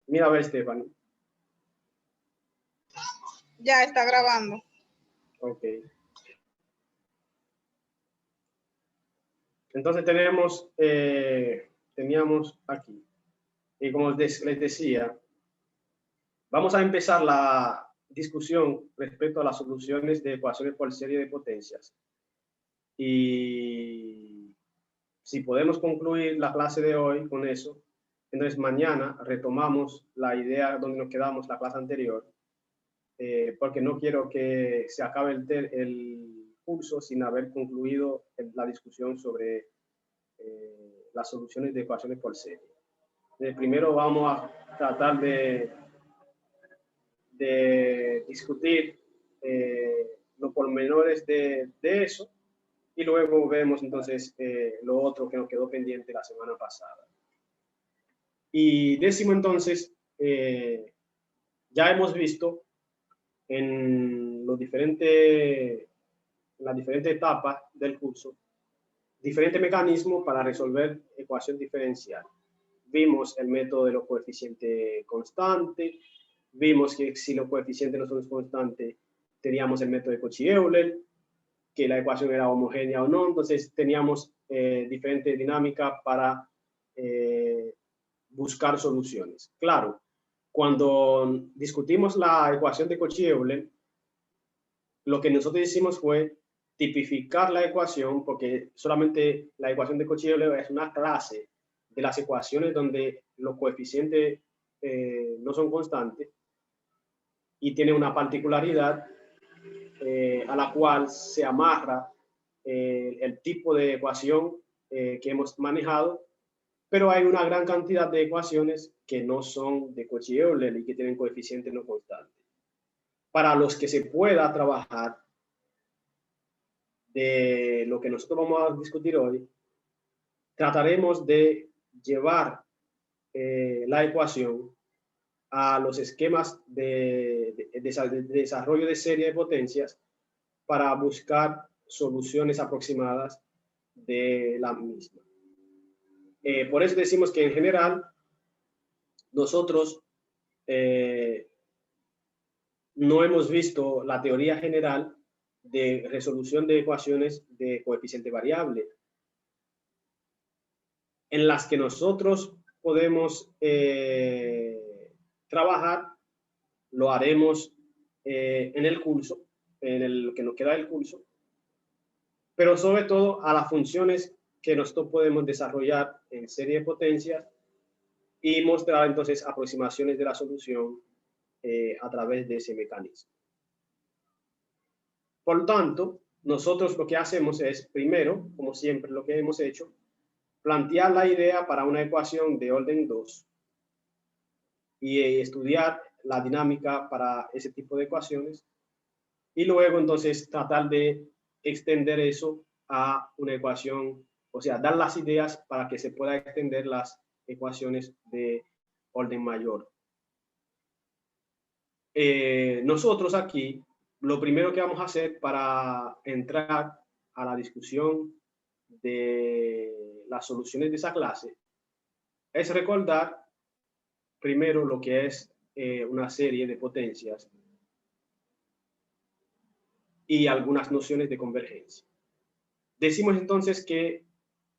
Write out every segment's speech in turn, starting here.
Mira a ver, Stephanie. Ya está grabando. Ok. Entonces teníamos aquí. Y como les decía, vamos a empezar la discusión respecto a las soluciones de ecuaciones por serie de potencias. Y si podemos concluir la clase de hoy con eso, entonces mañana retomamos la idea donde nos quedamos la clase anterior, porque no quiero que se acabe el curso sin haber concluido la discusión sobre las soluciones de ecuaciones por serie. Primero vamos a tratar de discutir los pormenores de eso, y luego vemos entonces lo otro que nos quedó pendiente la semana pasada. Y décimo entonces, ya hemos visto en las diferentes etapas del curso diferentes mecanismos para resolver ecuación diferencial. Vimos el método de los coeficientes constantes, vimos que si los coeficientes no son constantes, teníamos el método de Cauchy-Euler, que la ecuación era homogénea o no, entonces teníamos diferentes dinámicas para buscar soluciones. Claro, cuando discutimos la ecuación de Cauchy-Euler, lo que nosotros hicimos fue tipificar la ecuación, porque solamente la ecuación de Cauchy-Euler es una clase de las ecuaciones donde los coeficientes no son constantes y tiene una particularidad a la cual se amarra el tipo de ecuación que hemos manejado, pero hay una gran cantidad de ecuaciones que no son de Cauchy-Euler y que tienen coeficientes no constantes. Para los que se pueda trabajar de lo que nosotros vamos a discutir hoy, trataremos de llevar la ecuación a los esquemas de desarrollo de serie de potencias para buscar soluciones aproximadas de la misma. Por eso decimos que en general nosotros no hemos visto la teoría general de resolución de ecuaciones de coeficiente variable, en las que nosotros podemos trabajar. Lo haremos en el curso, en lo que nos queda del curso, pero sobre todo a las funciones que nosotros podemos desarrollar en serie de potencias y mostrar entonces aproximaciones de la solución a través de ese mecanismo. Por lo tanto, nosotros lo que hacemos es, primero, como siempre lo que hemos hecho, plantear la idea para una ecuación de orden 2 y estudiar la dinámica para ese tipo de ecuaciones, y luego entonces tratar de extender eso a una ecuación, o sea, dar las ideas para que se pueda extender las ecuaciones de orden mayor. Nosotros aquí, lo primero que vamos a hacer para entrar a la discusión de las soluciones de esa clase es recordar primero lo que es una serie de potencias y algunas nociones de convergencia. Decimos entonces que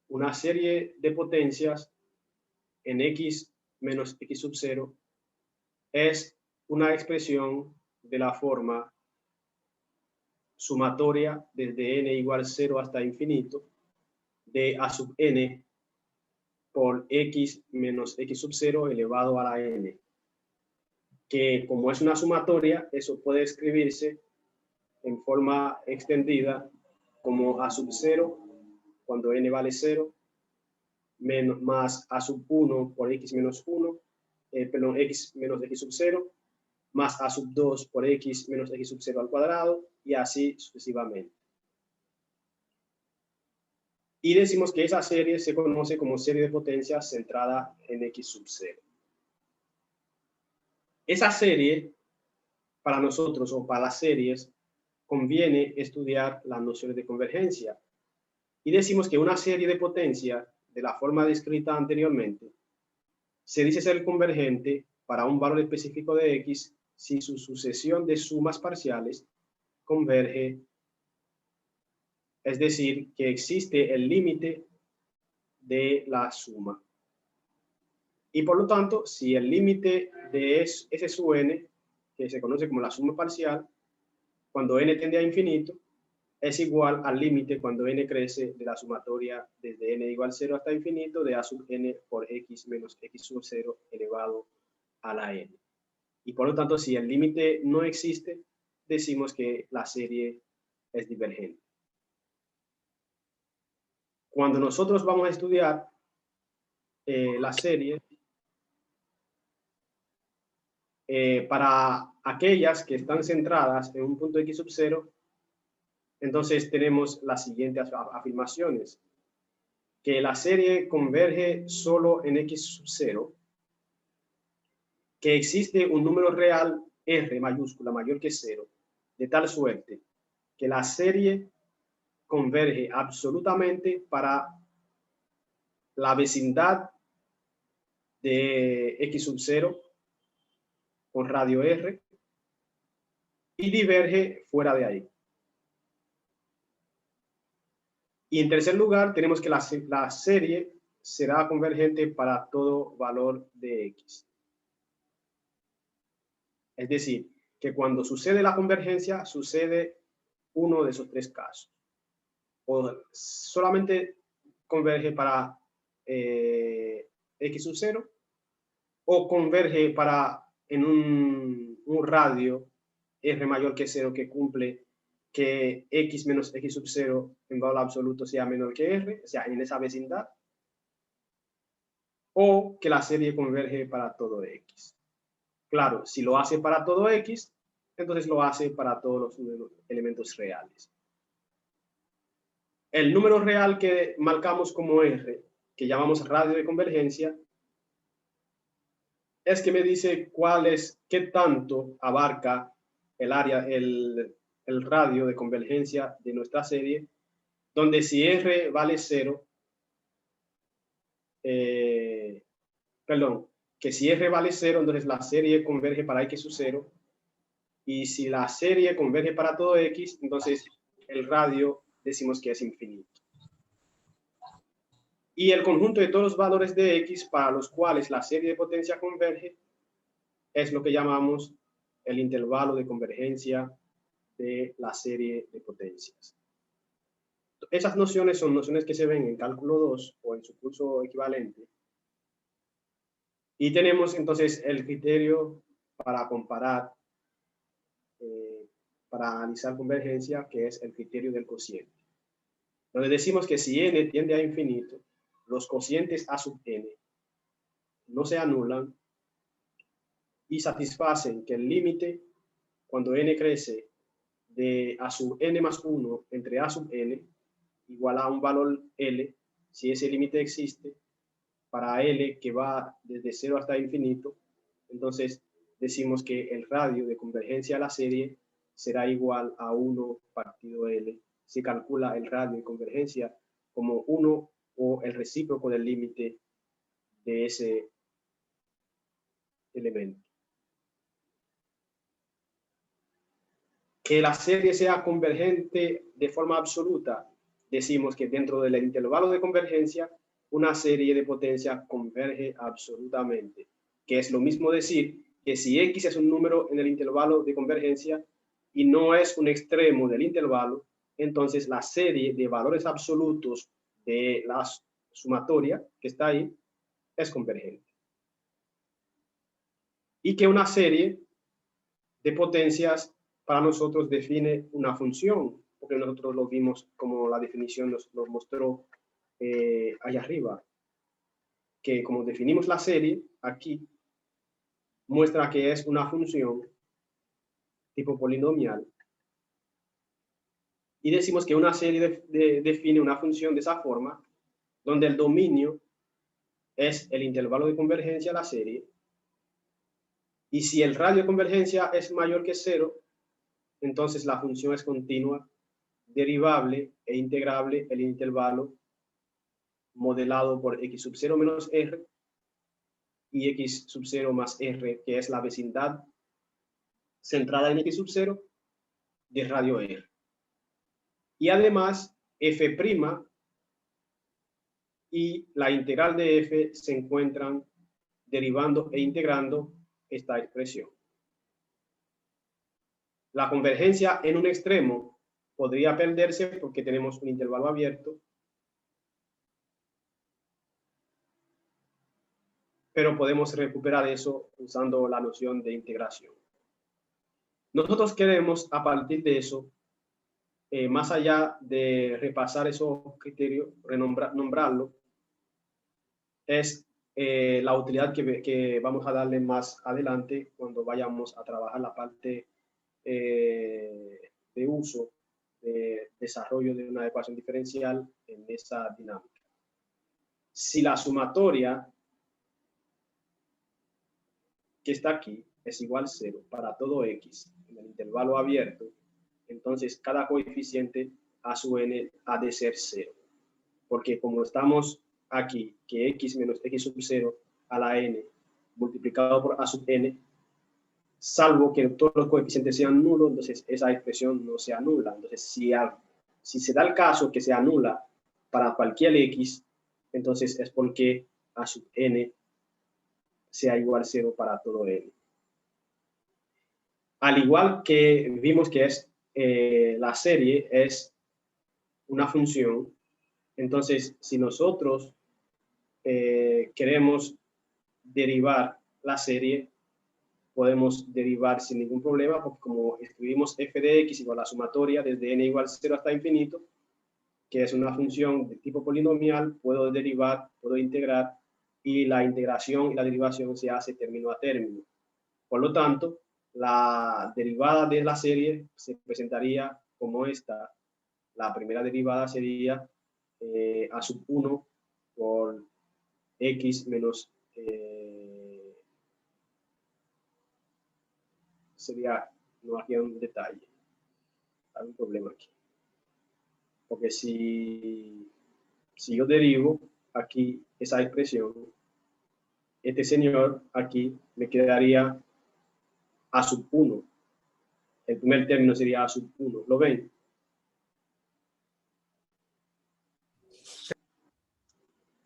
una serie de potencias en x menos x sub 0 es una expresión de la forma sumatoria desde n igual 0 hasta infinito de a sub n por x menos x sub 0 elevado a la n, que como es una sumatoria, eso puede escribirse en forma extendida como a sub 0 cuando n vale 0, menos, más a sub 1 por x menos 1, perdón, x menos x sub 0, más a sub 2 por x menos x sub 0 al cuadrado, y así sucesivamente. Y decimos que esa serie se conoce como serie de potencias centrada en x sub 0. Esa serie, para nosotros, o para las series, conviene estudiar las nociones de convergencia. Y decimos que una serie de potencias, de la forma descrita anteriormente, se dice ser convergente para un valor específico de x si su sucesión de sumas parciales converge, es decir, que existe el límite de la suma. Y por lo tanto, si el límite de S sub n, que se conoce como la suma parcial, cuando n tiende a infinito, es igual al límite cuando n crece de la sumatoria desde n igual 0 hasta infinito de a sub n por x menos x sub 0 elevado a la n. Y por lo tanto, si el límite no existe, decimos que la serie es divergente. Cuando nosotros vamos a estudiar la serie, para aquellas que están centradas en un punto x sub 0, entonces tenemos las siguientes afirmaciones. Que la serie converge solo en x sub 0, que existe un número real R mayúscula mayor que 0, de tal suerte que la serie converge absolutamente para la vecindad de x sub 0 con radio R y diverge fuera de ahí. Y en tercer lugar, tenemos que la serie será convergente para todo valor de x. Es decir, que cuando sucede la convergencia, sucede uno de esos tres casos. O solamente converge para x sub 0, o converge para en un radio R mayor que 0 que cumple que x menos x sub 0 en valor absoluto sea menor que R, o sea, en esa vecindad, o que la serie converge para todo x. Claro, si lo hace para todo x, entonces lo hace para todos los elementos reales. El número real que marcamos como R, que llamamos radio de convergencia, es que me dice qué tanto abarca el área, el radio de convergencia de nuestra serie, donde si R vale 0, que si R vale 0, entonces la serie converge para x sub 0, y si la serie converge para todo x, entonces el radio decimos que es infinito. Y el conjunto de todos los valores de x para los cuales la serie de potencia converge es lo que llamamos el intervalo de convergencia de la serie de potencias. Esas nociones son nociones que se ven en cálculo 2 o en su curso equivalente. Y tenemos entonces el criterio para comparar, para analizar convergencia, que es el criterio del cociente. Donde decimos que si n tiende a infinito, los cocientes a sub n no se anulan y satisfacen que el límite, cuando n crece de a sub n más 1 entre a sub n, igual a un valor L, si ese límite existe, para L que va desde 0 hasta infinito, entonces decimos que el radio de convergencia a la serie será igual a 1 partido L. Se calcula el radio de convergencia como 1 o el recíproco del límite de ese elemento. Que la serie sea convergente de forma absoluta, decimos que dentro del intervalo de convergencia, una serie de potencia converge absolutamente, que es lo mismo decir que si x es un número en el intervalo de convergencia y no es un extremo del intervalo, entonces la serie de valores absolutos de la sumatoria que está ahí es convergente. Y que una serie de potencias para nosotros define una función, porque nosotros lo vimos como la definición nos mostró allá arriba, que como definimos la serie aquí, muestra que es una función tipo polinomial, y decimos que una serie define una función de esa forma, donde el dominio es el intervalo de convergencia de la serie, y si el radio de convergencia es mayor que 0, entonces la función es continua, derivable e integrable el intervalo modelado por x sub 0 menos r y x sub 0 más r, que es la vecindad centrada en x sub 0 de radio r. Y además, f' y la integral de f se encuentran derivando e integrando esta expresión. La convergencia en un extremo podría perderse porque tenemos un intervalo abierto, pero podemos recuperar eso usando la noción de integración. Nosotros queremos, a partir de eso, más allá de repasar esos criterios, nombrarlo, es la utilidad que vamos a darle más adelante cuando vayamos a trabajar la parte de uso, de desarrollo de una ecuación diferencial en esa dinámica. Si la sumatoria que está aquí es igual a 0 para todo x en el intervalo abierto, entonces cada coeficiente a su n ha de ser 0. Porque como estamos aquí, que x menos x sub 0 a la n multiplicado por a sub n, salvo que todos los coeficientes sean nulos, entonces esa expresión no se anula. Entonces, si se da el caso que se anula para cualquier x, entonces es porque a sub n sea igual a 0 para todo n. Al igual que vimos que es la serie es una función, entonces si nosotros queremos derivar la serie, podemos derivar sin ningún problema, porque como escribimos f de x igual a la sumatoria desde n igual a 0 hasta infinito, que es una función de tipo polinomial, puedo derivar, puedo integrar, y la integración y la derivación se hace término a término. Por lo tanto, la derivada de la serie se presentaría como esta. La primera derivada sería a sub 1 por x menos sería, no, aquí hay un detalle, hay un problema aquí, porque si yo derivo aquí esa expresión, este señor aquí me quedaría a sub 1, el primer término sería a sub 1, ¿lo ven?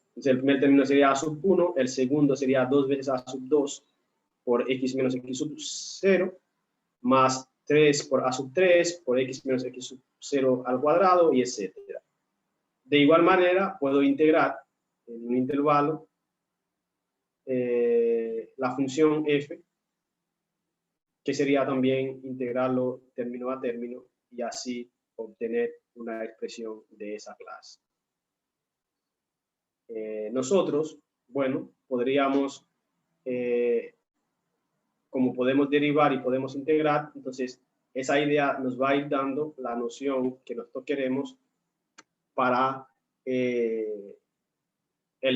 Entonces el primer término sería a sub 1, el segundo sería 2 veces a sub 2 por x menos x sub 0, más 3 por a sub 3 por x menos x sub 0 al cuadrado, y etcétera. De igual manera, puedo integrar en un intervalo la función f, que sería también integrarlo término a término y así obtener una expresión de esa clase. Nosotros, bueno, podríamos, como podemos derivar y podemos integrar, entonces esa idea nos va a ir dando la noción que nosotros queremos para el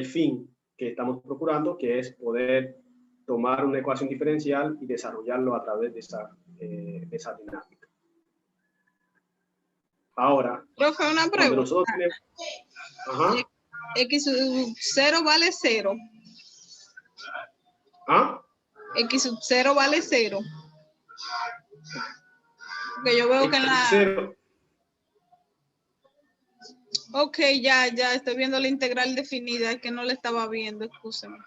fin que estamos procurando, que es poder tomar una ecuación diferencial y desarrollarlo a través de esa dinámica. Ahora, Profe, una pregunta. cuando nosotros tenemos... Ajá. X sub 0 vale 0. ¿Ah? X sub 0 vale 0. Porque yo veo que en la... 0. Ok, ya estoy viendo la integral definida, es que no la estaba viendo, excúseme.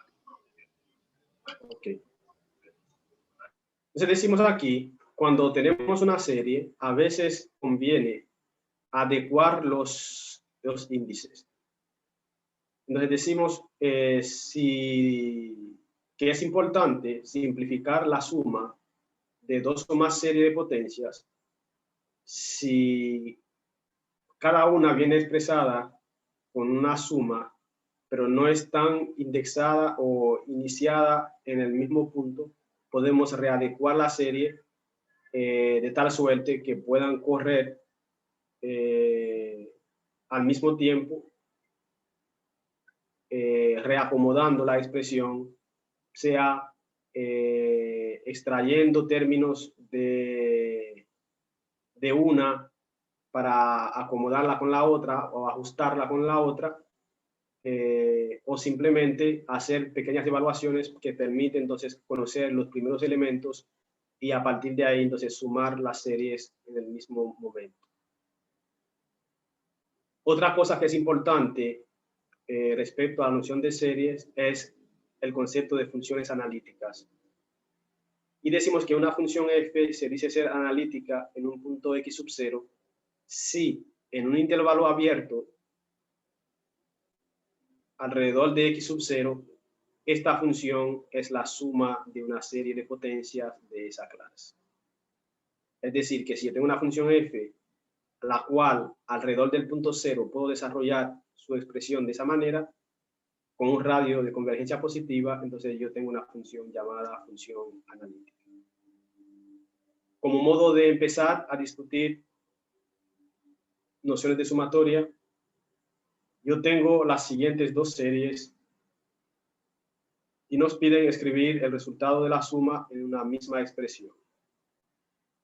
Ok. Entonces decimos aquí, cuando tenemos una serie, a veces conviene adecuar los índices. Entonces decimos que es importante simplificar la suma de dos o más series de potencias si cada una viene expresada con una suma, pero no es tan indexada o iniciada en el mismo punto, podemos readecuar la serie de tal suerte que puedan correr al mismo tiempo, reacomodando la expresión, sea extrayendo términos de una para acomodarla con la otra o ajustarla con la otra, o simplemente hacer pequeñas evaluaciones que permiten entonces conocer los primeros elementos y a partir de ahí entonces sumar las series en el mismo momento. Otra cosa que es importante respecto a la noción de series es el concepto de funciones analíticas. Y decimos que una función f se dice ser analítica en un punto x sub 0 si en un intervalo abierto alrededor de x sub 0 esta función es la suma de una serie de potencias de esa clase. Es decir, que si yo tengo una función f, la cual alrededor del punto 0 puedo desarrollar su expresión de esa manera, con un radio de convergencia positiva, entonces yo tengo una función llamada función analítica. Como modo de empezar a discutir nociones de sumatoria, yo tengo las siguientes dos series y nos piden escribir el resultado de la suma en una misma expresión.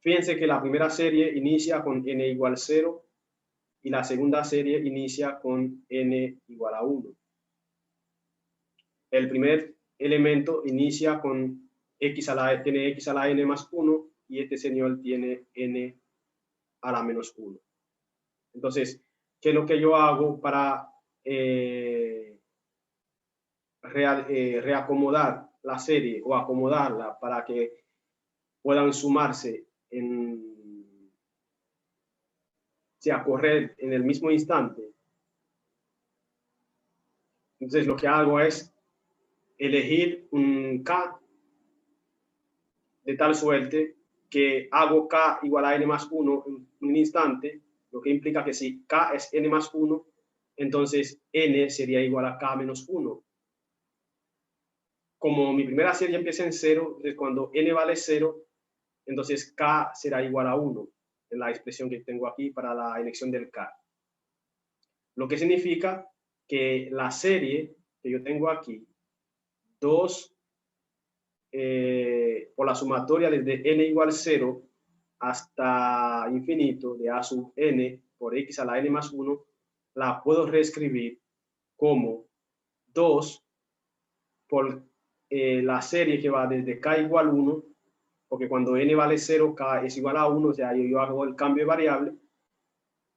Fíjense que la primera serie inicia con n igual 0 y la segunda serie inicia con n igual a 1. El primer elemento inicia con tiene x a la n más 1 y este señor tiene n a la menos 1. Entonces, ¿qué es lo que yo hago para reacomodar la serie o acomodarla para que puedan sumarse a correr en el mismo instante? Entonces, lo que hago es elegir un k de tal suerte que hago k igual a n más 1 en un instante, lo que implica que si k es n más 1, entonces n sería igual a k menos 1. Como mi primera serie empieza en 0, entonces cuando n vale 0, entonces k será igual a 1 en la expresión que tengo aquí para la elección del k. Lo que significa que la serie que yo tengo aquí, 2 por la sumatoria desde n igual 0 hasta infinito de a sub n por x a la n más 1, la puedo reescribir como 2 por la serie que va desde k igual 1, porque cuando n vale 0, k es igual a 1, o sea, yo hago el cambio de variable,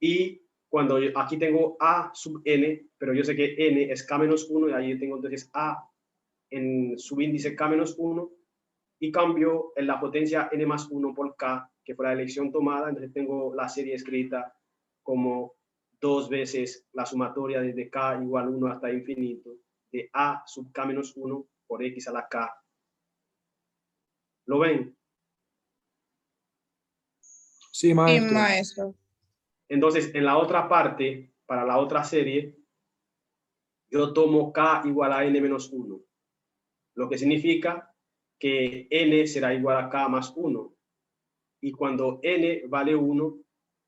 y cuando aquí tengo a sub n, pero yo sé que n es k menos 1, y ahí tengo entonces a en subíndice k menos 1, y cambio en la potencia n más 1 por k, que fue la elección tomada, entonces tengo la serie escrita como 2 veces la sumatoria desde k igual 1 hasta infinito, de a sub k menos 1 por x a la k. ¿Lo ven? Sí, maestro. Sí, maestro. Entonces, en la otra parte, para la otra serie, yo tomo k igual a n menos 1, lo que significa que n será igual a k más 1. Y cuando n vale 1,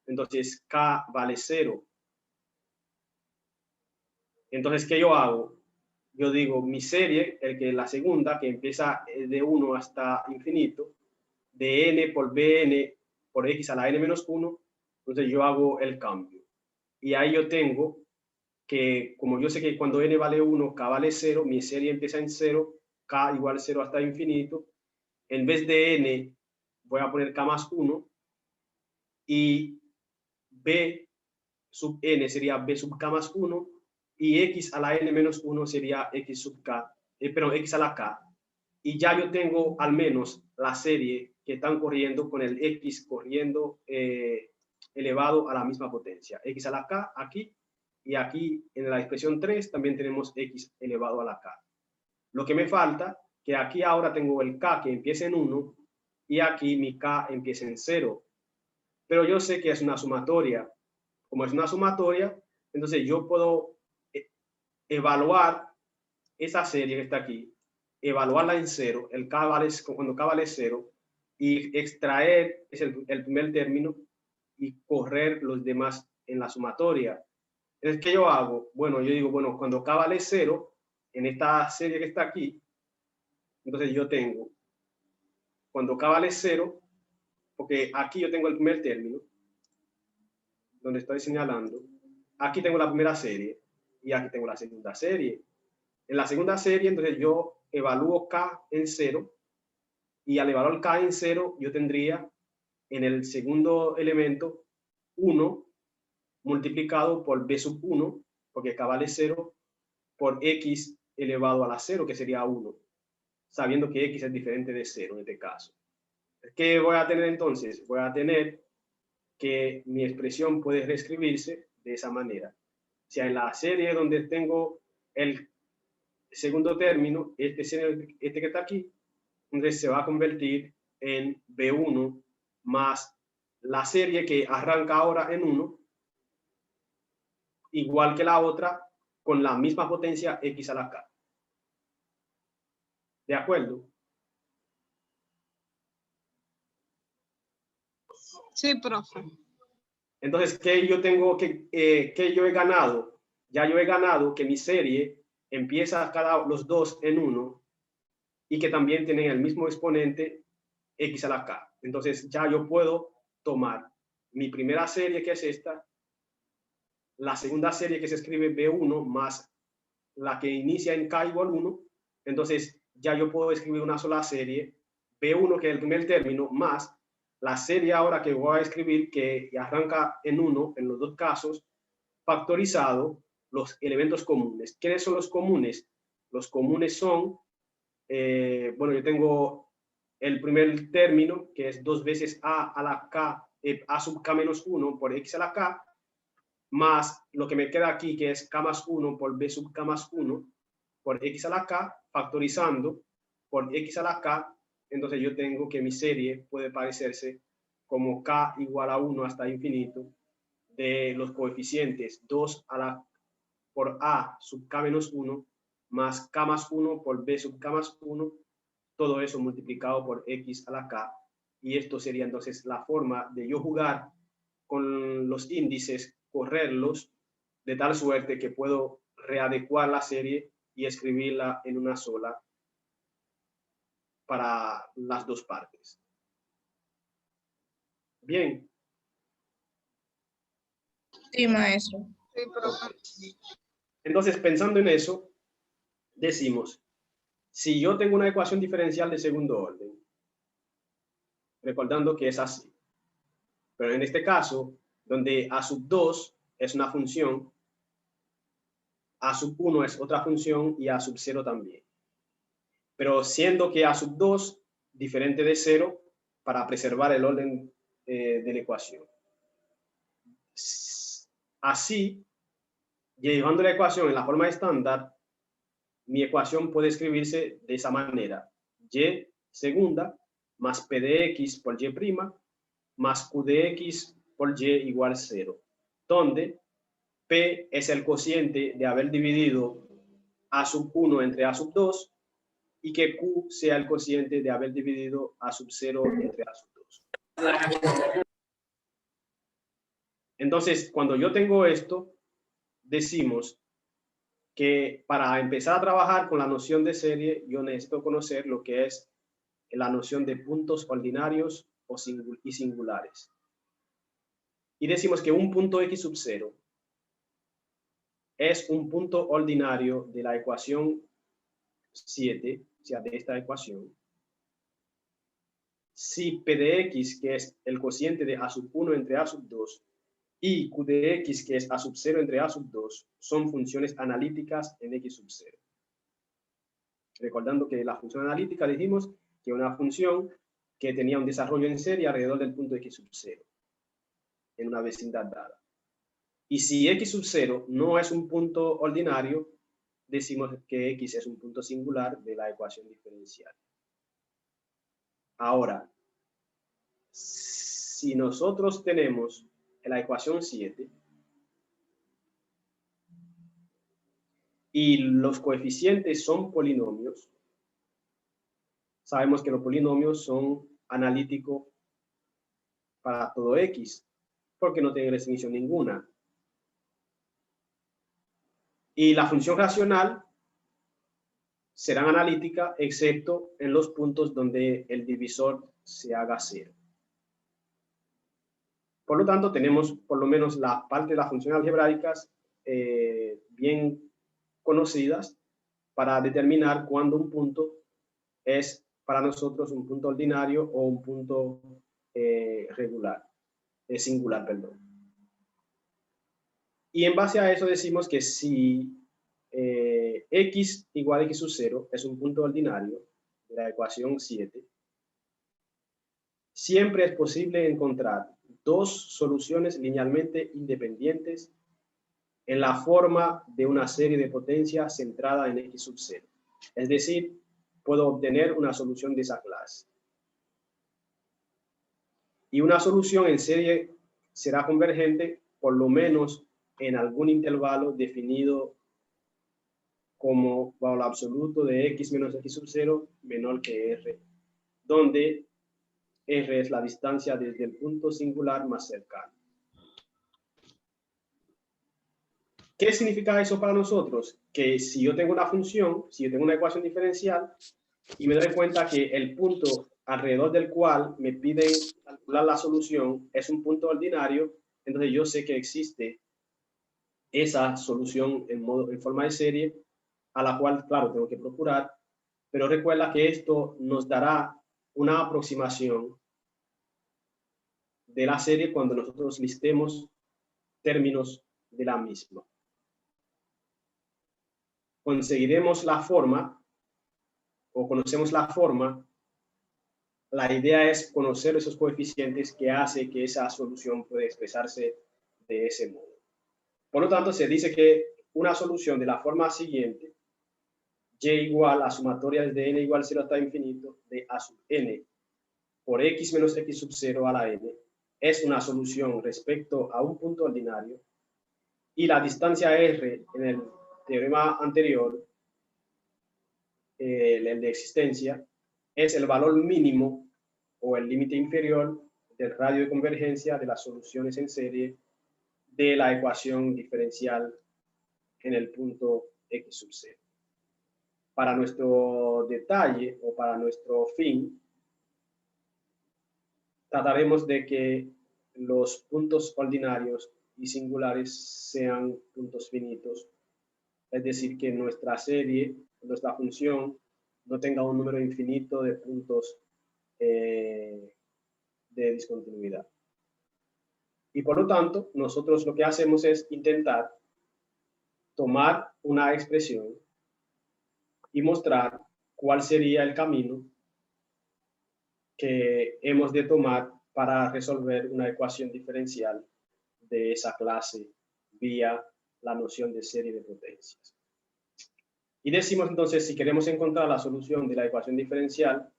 entonces k vale 0. Entonces, ¿qué yo hago? Yo digo, mi serie, la segunda, que empieza de 1 hasta infinito, de n por bn por x a la n menos 1, entonces yo hago el cambio. Y ahí yo tengo que, como yo sé que cuando n vale 1, k vale 0, mi serie empieza en 0, k igual 0 hasta infinito. En vez de n, voy a poner k más 1, y b sub n sería b sub k más 1, y x a la n menos 1 sería x sub k, perdón, x a la k. Y ya yo tengo al menos la serie que están corriendo con el x corriendo elevado a la misma potencia. X a la k aquí, y aquí en la expresión 3 también tenemos x elevado a la k. Lo que me falta, que aquí ahora tengo el k que empieza en 1 y aquí mi k empieza en 0. Pero yo sé que es una sumatoria. Como es una sumatoria, entonces yo puedo evaluar esa serie que está aquí, evaluarla en 0, cuando k vale 0, y extraer el primer término y correr los demás en la sumatoria. Entonces, ¿qué yo hago? Bueno, yo digo, bueno, cuando k vale 0, en esta serie que está aquí, entonces yo tengo, cuando k vale 0, porque aquí yo tengo el primer término, donde estoy señalando, aquí tengo la primera serie, y aquí tengo la segunda serie. En la segunda serie, entonces yo evalúo K en 0 y al evaluar K en 0, yo tendría en el segundo elemento 1 multiplicado por B sub 1, porque K vale 0, por X elevado a la 0, que sería 1, sabiendo que X es diferente de 0 en este caso. ¿Qué voy a tener entonces? Voy a tener que mi expresión puede reescribirse de esa manera. O sea, en la serie donde tengo el segundo término, este que está aquí, entonces se va a convertir en B1 más la serie que arranca ahora en 1, igual que la otra, con la misma potencia X a la K. ¿De acuerdo? Sí, profe. Entonces, ¿qué yo tengo que yo he ganado? Ya yo he ganado que mi serie empieza los dos en 1 y que también tienen el mismo exponente X a la K. Entonces, ya yo puedo tomar mi primera serie, que es esta, la segunda serie que se escribe B1 más la que inicia en K igual 1. Entonces, ya yo puedo escribir una sola serie, B1, que es el primer término, más la serie ahora que voy a escribir, que arranca en 1 en los dos casos, factorizado los elementos comunes. ¿Quiénes son los comunes? Los comunes son, bueno, yo tengo el primer término, que es 2 veces A a la K, A sub K menos 1 por X a la K, más lo que me queda aquí, que es K más 1 por B sub K más 1 por X a la K, factorizando por X a la K. Entonces yo tengo que mi serie puede parecerse como K igual a 1 hasta infinito de los coeficientes 2 a la por A sub K menos 1 más K más 1 por B sub K más 1, todo eso multiplicado por X a la K. Y esto sería entonces la forma de yo jugar con los índices, correrlos de tal suerte que puedo readecuar la serie y escribirla en una sola para las dos partes. Bien. Sí, maestro. Sí, profe. Entonces, pensando en eso, decimos, si yo tengo una ecuación diferencial de segundo orden, recordando que es así, pero en este caso, donde a sub 2 es una función, a sub 1 es otra función y a sub 0 también. Pero siendo que a sub 2 diferente de 0 para preservar el orden de la ecuación. Así, llevando la ecuación en la forma estándar, mi ecuación puede escribirse de esa manera. Y segunda más P de X por Y prima más Q de X por Y igual 0, donde P es el cociente de haber dividido A sub 1 entre A sub 2 y que Q sea el cociente de haber dividido A sub 0 entre A sub 2. Entonces, cuando yo tengo esto, decimos que para empezar a trabajar con la noción de serie, yo necesito conocer lo que es la noción de puntos ordinarios y singulares. Y decimos que un punto X sub 0 es un punto ordinario de la ecuación 7, o sea, de esta ecuación, si P de X, que es el cociente de A sub 1 entre A sub 2, y Q de X, que es A sub 0 entre A sub 2, son funciones analíticas en X sub 0. Recordando que la función analítica dijimos que una función que tenía un desarrollo en serie alrededor del punto X sub 0, en una vecindad dada. Y si X sub 0 no es un punto ordinario, decimos que X es un punto singular de la ecuación diferencial. Ahora, si nosotros tenemos la ecuación 7 y los coeficientes son polinomios, sabemos que los polinomios son analíticos para todo X, porque no tienen restricción ninguna. Y la función racional serán analíticas excepto en los puntos donde el divisor se haga 0. Por lo tanto, tenemos por lo menos la parte de las funciones algebraicas bien conocidas para determinar cuándo un punto es para nosotros un punto ordinario o un punto singular, perdón. Y en base a eso decimos que si x igual a x sub 0 es un punto ordinario de la ecuación 7, siempre es posible encontrar dos soluciones linealmente independientes en la forma de una serie de potencias centrada en x sub 0. Es decir, puedo obtener una solución de esa clase. Y una solución en serie será convergente por lo menos en algún intervalo definido como valor absoluto de x menos x sub 0 menor que r, donde r es la distancia desde el punto singular más cercano. ¿Qué significa eso para nosotros? Que si yo tengo una función, si yo tengo una ecuación diferencial y me doy cuenta que el punto alrededor del cual me piden calcular la solución es un punto ordinario, entonces yo sé que existe esa solución en forma de serie, a la cual, claro, tengo que procurar, pero recuerda que esto nos dará una aproximación de la serie cuando nosotros listemos términos de la misma. Conseguiremos la forma o conocemos la forma. La idea es conocer esos coeficientes que hace que esa solución pueda expresarse de ese modo. Por lo tanto, se dice que una solución de la forma siguiente, y igual a sumatoria desde n igual 0 hasta infinito de a sub n por x menos x sub 0 a la n, es una solución respecto a un punto ordinario, y la distancia r en el teorema anterior, el de existencia, es el valor mínimo o el límite inferior del radio de convergencia de las soluciones en serie de la ecuación diferencial en el punto x sub 0. Para nuestro detalle o para nuestro fin, trataremos de que los puntos ordinarios y singulares sean puntos finitos, es decir, que nuestra serie, nuestra función, no tenga un número infinito de puntos de discontinuidad. Y por lo tanto, nosotros lo que hacemos es intentar tomar una expresión y mostrar cuál sería el camino que hemos de tomar para resolver una ecuación diferencial de esa clase vía la noción de serie de potencias. Y decimos entonces, si queremos encontrar la solución de la ecuación diferencial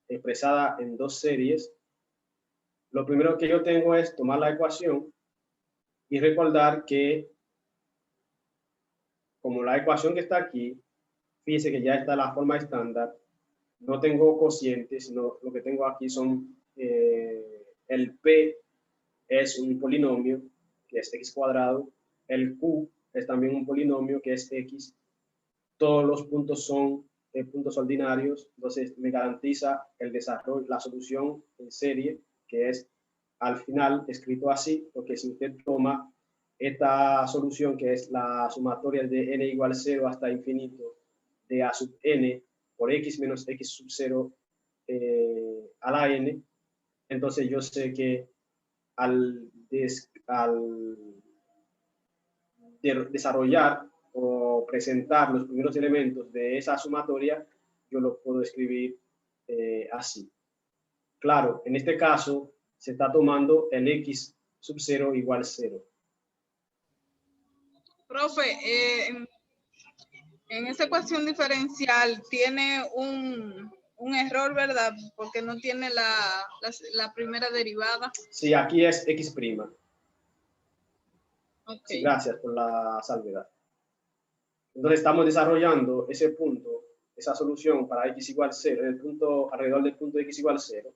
expresada en dos series, lo primero que yo tengo es tomar la ecuación y recordar que, como la ecuación que está aquí, fíjese que ya está la forma estándar, no tengo cocientes, sino lo que tengo aquí son, el P es un polinomio, que es x cuadrado, el Q es también un polinomio, que es x, todos los puntos son puntos ordinarios, entonces me garantiza el desarrollo, la solución en serie, que es al final escrito así, porque si usted toma esta solución, que es la sumatoria de n igual 0 hasta infinito de a sub n por x menos x sub 0 a la n, entonces yo sé que al desarrollar o presentar los primeros elementos de esa sumatoria, yo lo puedo escribir así. Claro, en este caso se está tomando el x sub 0 igual 0. Profe, en esa ecuación diferencial tiene un error, ¿verdad? Porque no tiene la primera derivada. Sí, aquí es x'. Okay. Sí, gracias por la salvedad. Entonces estamos desarrollando ese punto, esa solución para x igual 0, el punto alrededor del punto x igual 0,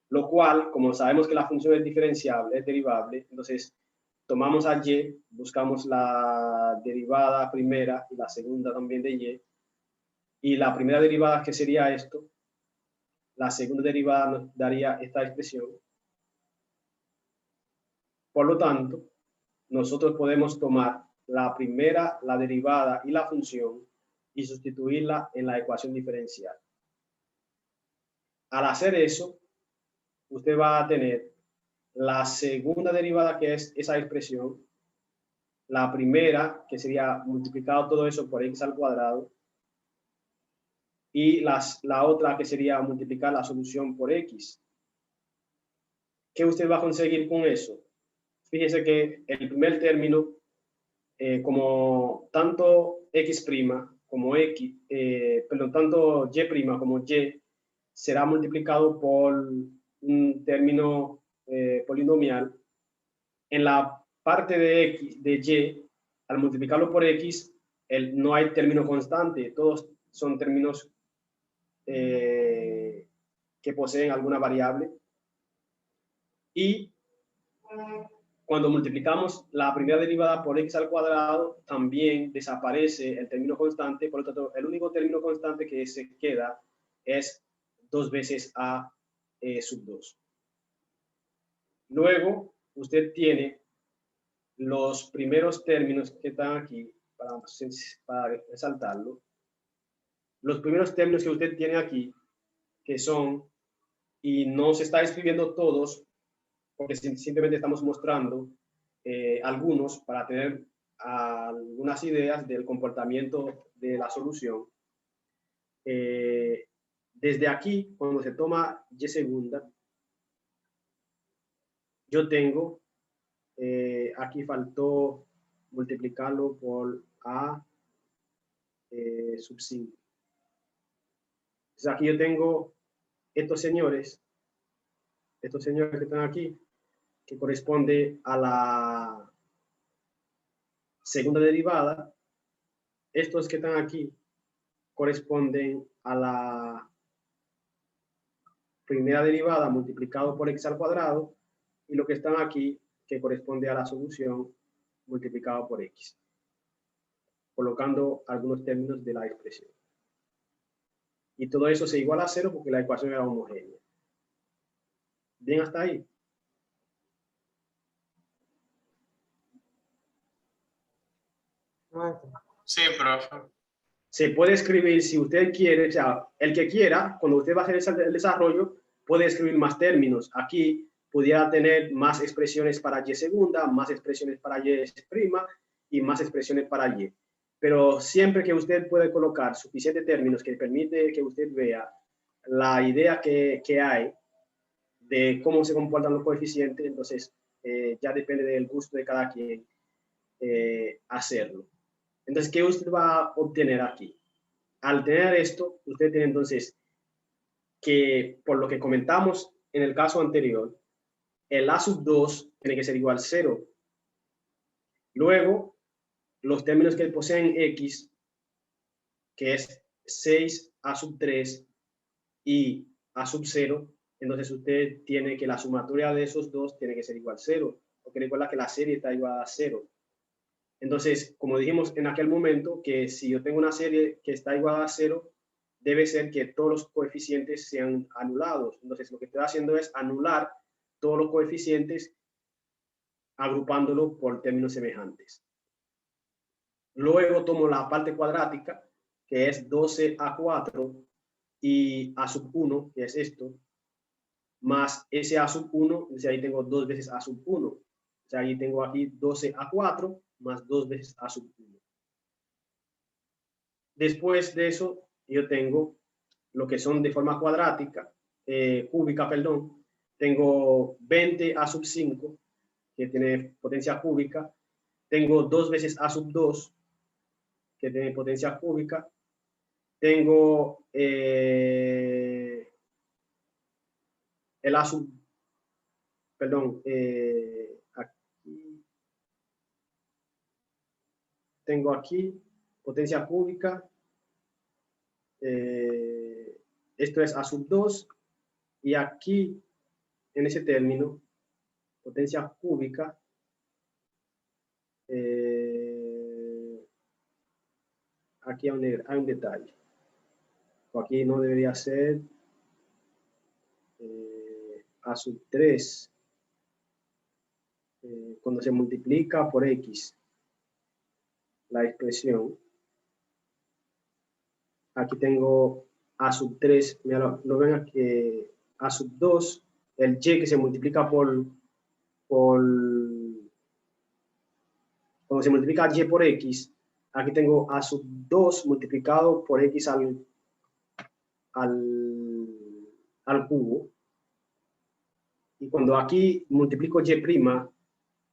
lo cual, como sabemos que la función es diferenciable, es derivable, entonces tomamos a y, buscamos la derivada primera y la segunda también de y la primera derivada, que sería esto, la segunda derivada nos daría esta expresión. Por lo tanto, nosotros podemos tomar la primera, la derivada y la función y sustituirla en la ecuación diferencial. Al hacer eso, usted va a tener la segunda derivada, que es esa expresión, la primera, que sería multiplicado todo eso por x al cuadrado, y la otra, que sería multiplicar la solución por x. ¿Qué usted va a conseguir con eso? Fíjese que el primer término, como tanto x' como x, perdón, tanto y' como y, será multiplicado por un término polinomial. En la parte de x, de y, al multiplicarlo por x, no hay término constante, todos son términos que poseen alguna variable. Y cuando multiplicamos la primera derivada por x al cuadrado, también desaparece el término constante. Por lo tanto, el único término constante que se queda es 2 veces a sub 2. Luego, usted tiene los primeros términos que están aquí, para resaltarlo. Los primeros términos que usted tiene aquí, que son, y no se está escribiendo todos, porque simplemente estamos mostrando algunos para tener algunas ideas del comportamiento de la solución. Desde aquí, cuando se toma y segunda, yo tengo, aquí faltó multiplicarlo por a sub 5. Entonces aquí yo tengo estos señores que están aquí, que corresponde a la segunda derivada. Estos que están aquí corresponden a la primera derivada multiplicado por x al cuadrado, y lo que están aquí, que corresponde a la solución multiplicado por x, colocando algunos términos de la expresión. Y todo eso se iguala a 0 porque la ecuación era homogénea. ¿Bien hasta ahí? Sí, profe. Se puede escribir, si usted quiere, o sea, el que quiera, cuando usted va a hacer el desarrollo, puede escribir más términos. Aquí pudiera tener más expresiones para y segunda, más expresiones para y prima y más expresiones para y. Pero siempre que usted puede colocar suficientes términos que permite que usted vea la idea que hay de cómo se comportan los coeficientes, entonces ya depende del gusto de cada quien hacerlo. Entonces, ¿qué usted va a obtener aquí? Al tener esto, usted tiene entonces que, por lo que comentamos en el caso anterior, el a sub 2 tiene que ser igual a 0. Luego, los términos que poseen x, que es 6a sub 3 y a sub 0, entonces usted tiene que la sumatoria de esos dos tiene que ser igual a 0, porque recuerda que la serie está igual a 0. Entonces, como dijimos en aquel momento, que si yo tengo una serie que está igual a 0, debe ser que todos los coeficientes sean anulados. Entonces, lo que estoy haciendo es anular todos los coeficientes agrupándolo por términos semejantes. Luego tomo la parte cuadrática, que es 12a4 y a sub 1, que es esto, más ese a sub 1, entonces ahí tengo 2 veces a sub 1. O sea, ahí tengo aquí 12a4 más 2 veces a sub 1. Después de eso, yo tengo lo que son de forma cuadrática, cúbica, perdón. Tengo 20 a sub 5, que tiene potencia cúbica. Tengo 2 veces a sub 2, que tiene potencia cúbica. Tengo el a sub, perdón, aquí. Tengo aquí potencia cúbica. Esto es a sub 2. Y aquí, en ese término, potencia cúbica, aquí hay un detalle. Aquí no debería ser a sub 3. cuando se multiplica por X la expresión, aquí tengo A sub 3, mira, lo ven aquí, A sub 2, el Y que se multiplica cuando se multiplica Y por X, aquí tengo A sub 2 multiplicado por X al cubo. Y cuando aquí multiplico Y'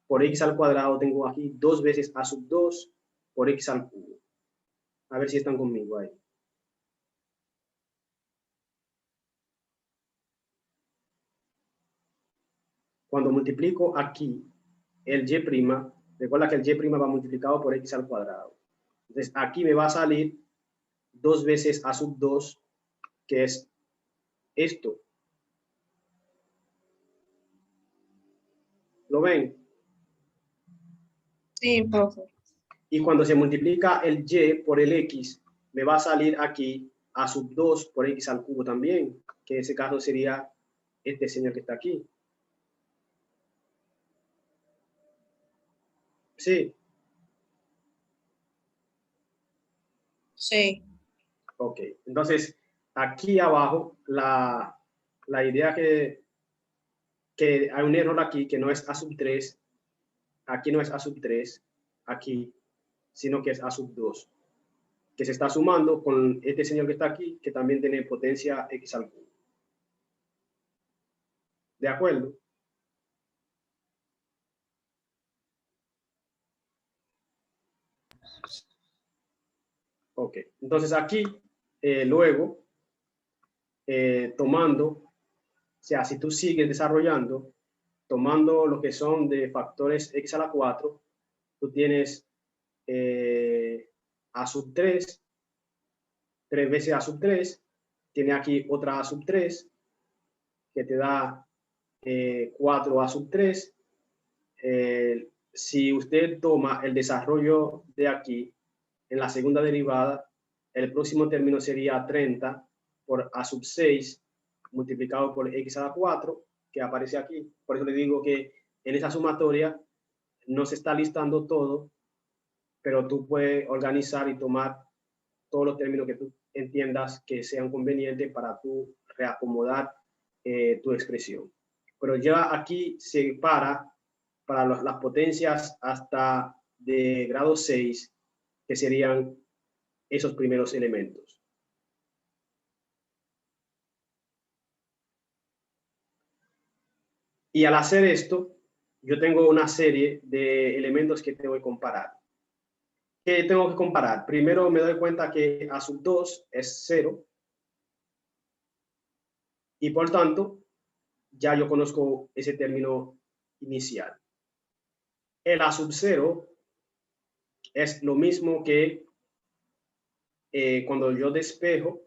por X al cuadrado, tengo aquí 2 veces A sub 2 por X al cubo. A ver si están conmigo ahí. Cuando multiplico aquí el Y', recuerda que el Y' va multiplicado por X al cuadrado. Entonces aquí me va a salir 2 veces A sub 2, que es esto. ¿Lo ven? Sí, profe. Y cuando se multiplica el Y por el X, me va a salir aquí A sub 2 por X al cubo también, que en ese caso sería este señor que está aquí. Sí. Sí. Ok. Entonces, aquí abajo, la idea que hay un error aquí, que no es A sub 3, aquí no es A sub 3, aquí, sino que es A sub 2, que se está sumando con este señor que está aquí, que también tiene potencia X al cubo. ¿De acuerdo? Ok. Entonces aquí, luego, tomando, o sea, si tú sigues desarrollando, tomando lo que son de factores X a la 4, tú tienes A sub 3, 3 veces A sub 3, tiene aquí otra A sub 3, que te da 4 A sub 3. Si usted toma el desarrollo de aquí, en la segunda derivada, el próximo término sería 30 por A sub 6 multiplicado por X a la 4, que aparece aquí. Por eso le digo que en esa sumatoria no se está listando todo, pero tú puedes organizar y tomar todos los términos que tú entiendas que sean convenientes para tú reacomodar tu expresión. Pero ya aquí se para las potencias hasta de grado 6, que serían esos primeros elementos. Y al hacer esto, yo tengo una serie de elementos que tengo que comparar. ¿Qué tengo que comparar? Primero me doy cuenta que A sub 2 es 0 y por tanto ya yo conozco ese término inicial. El A sub 0 es lo mismo que cuando yo despejo,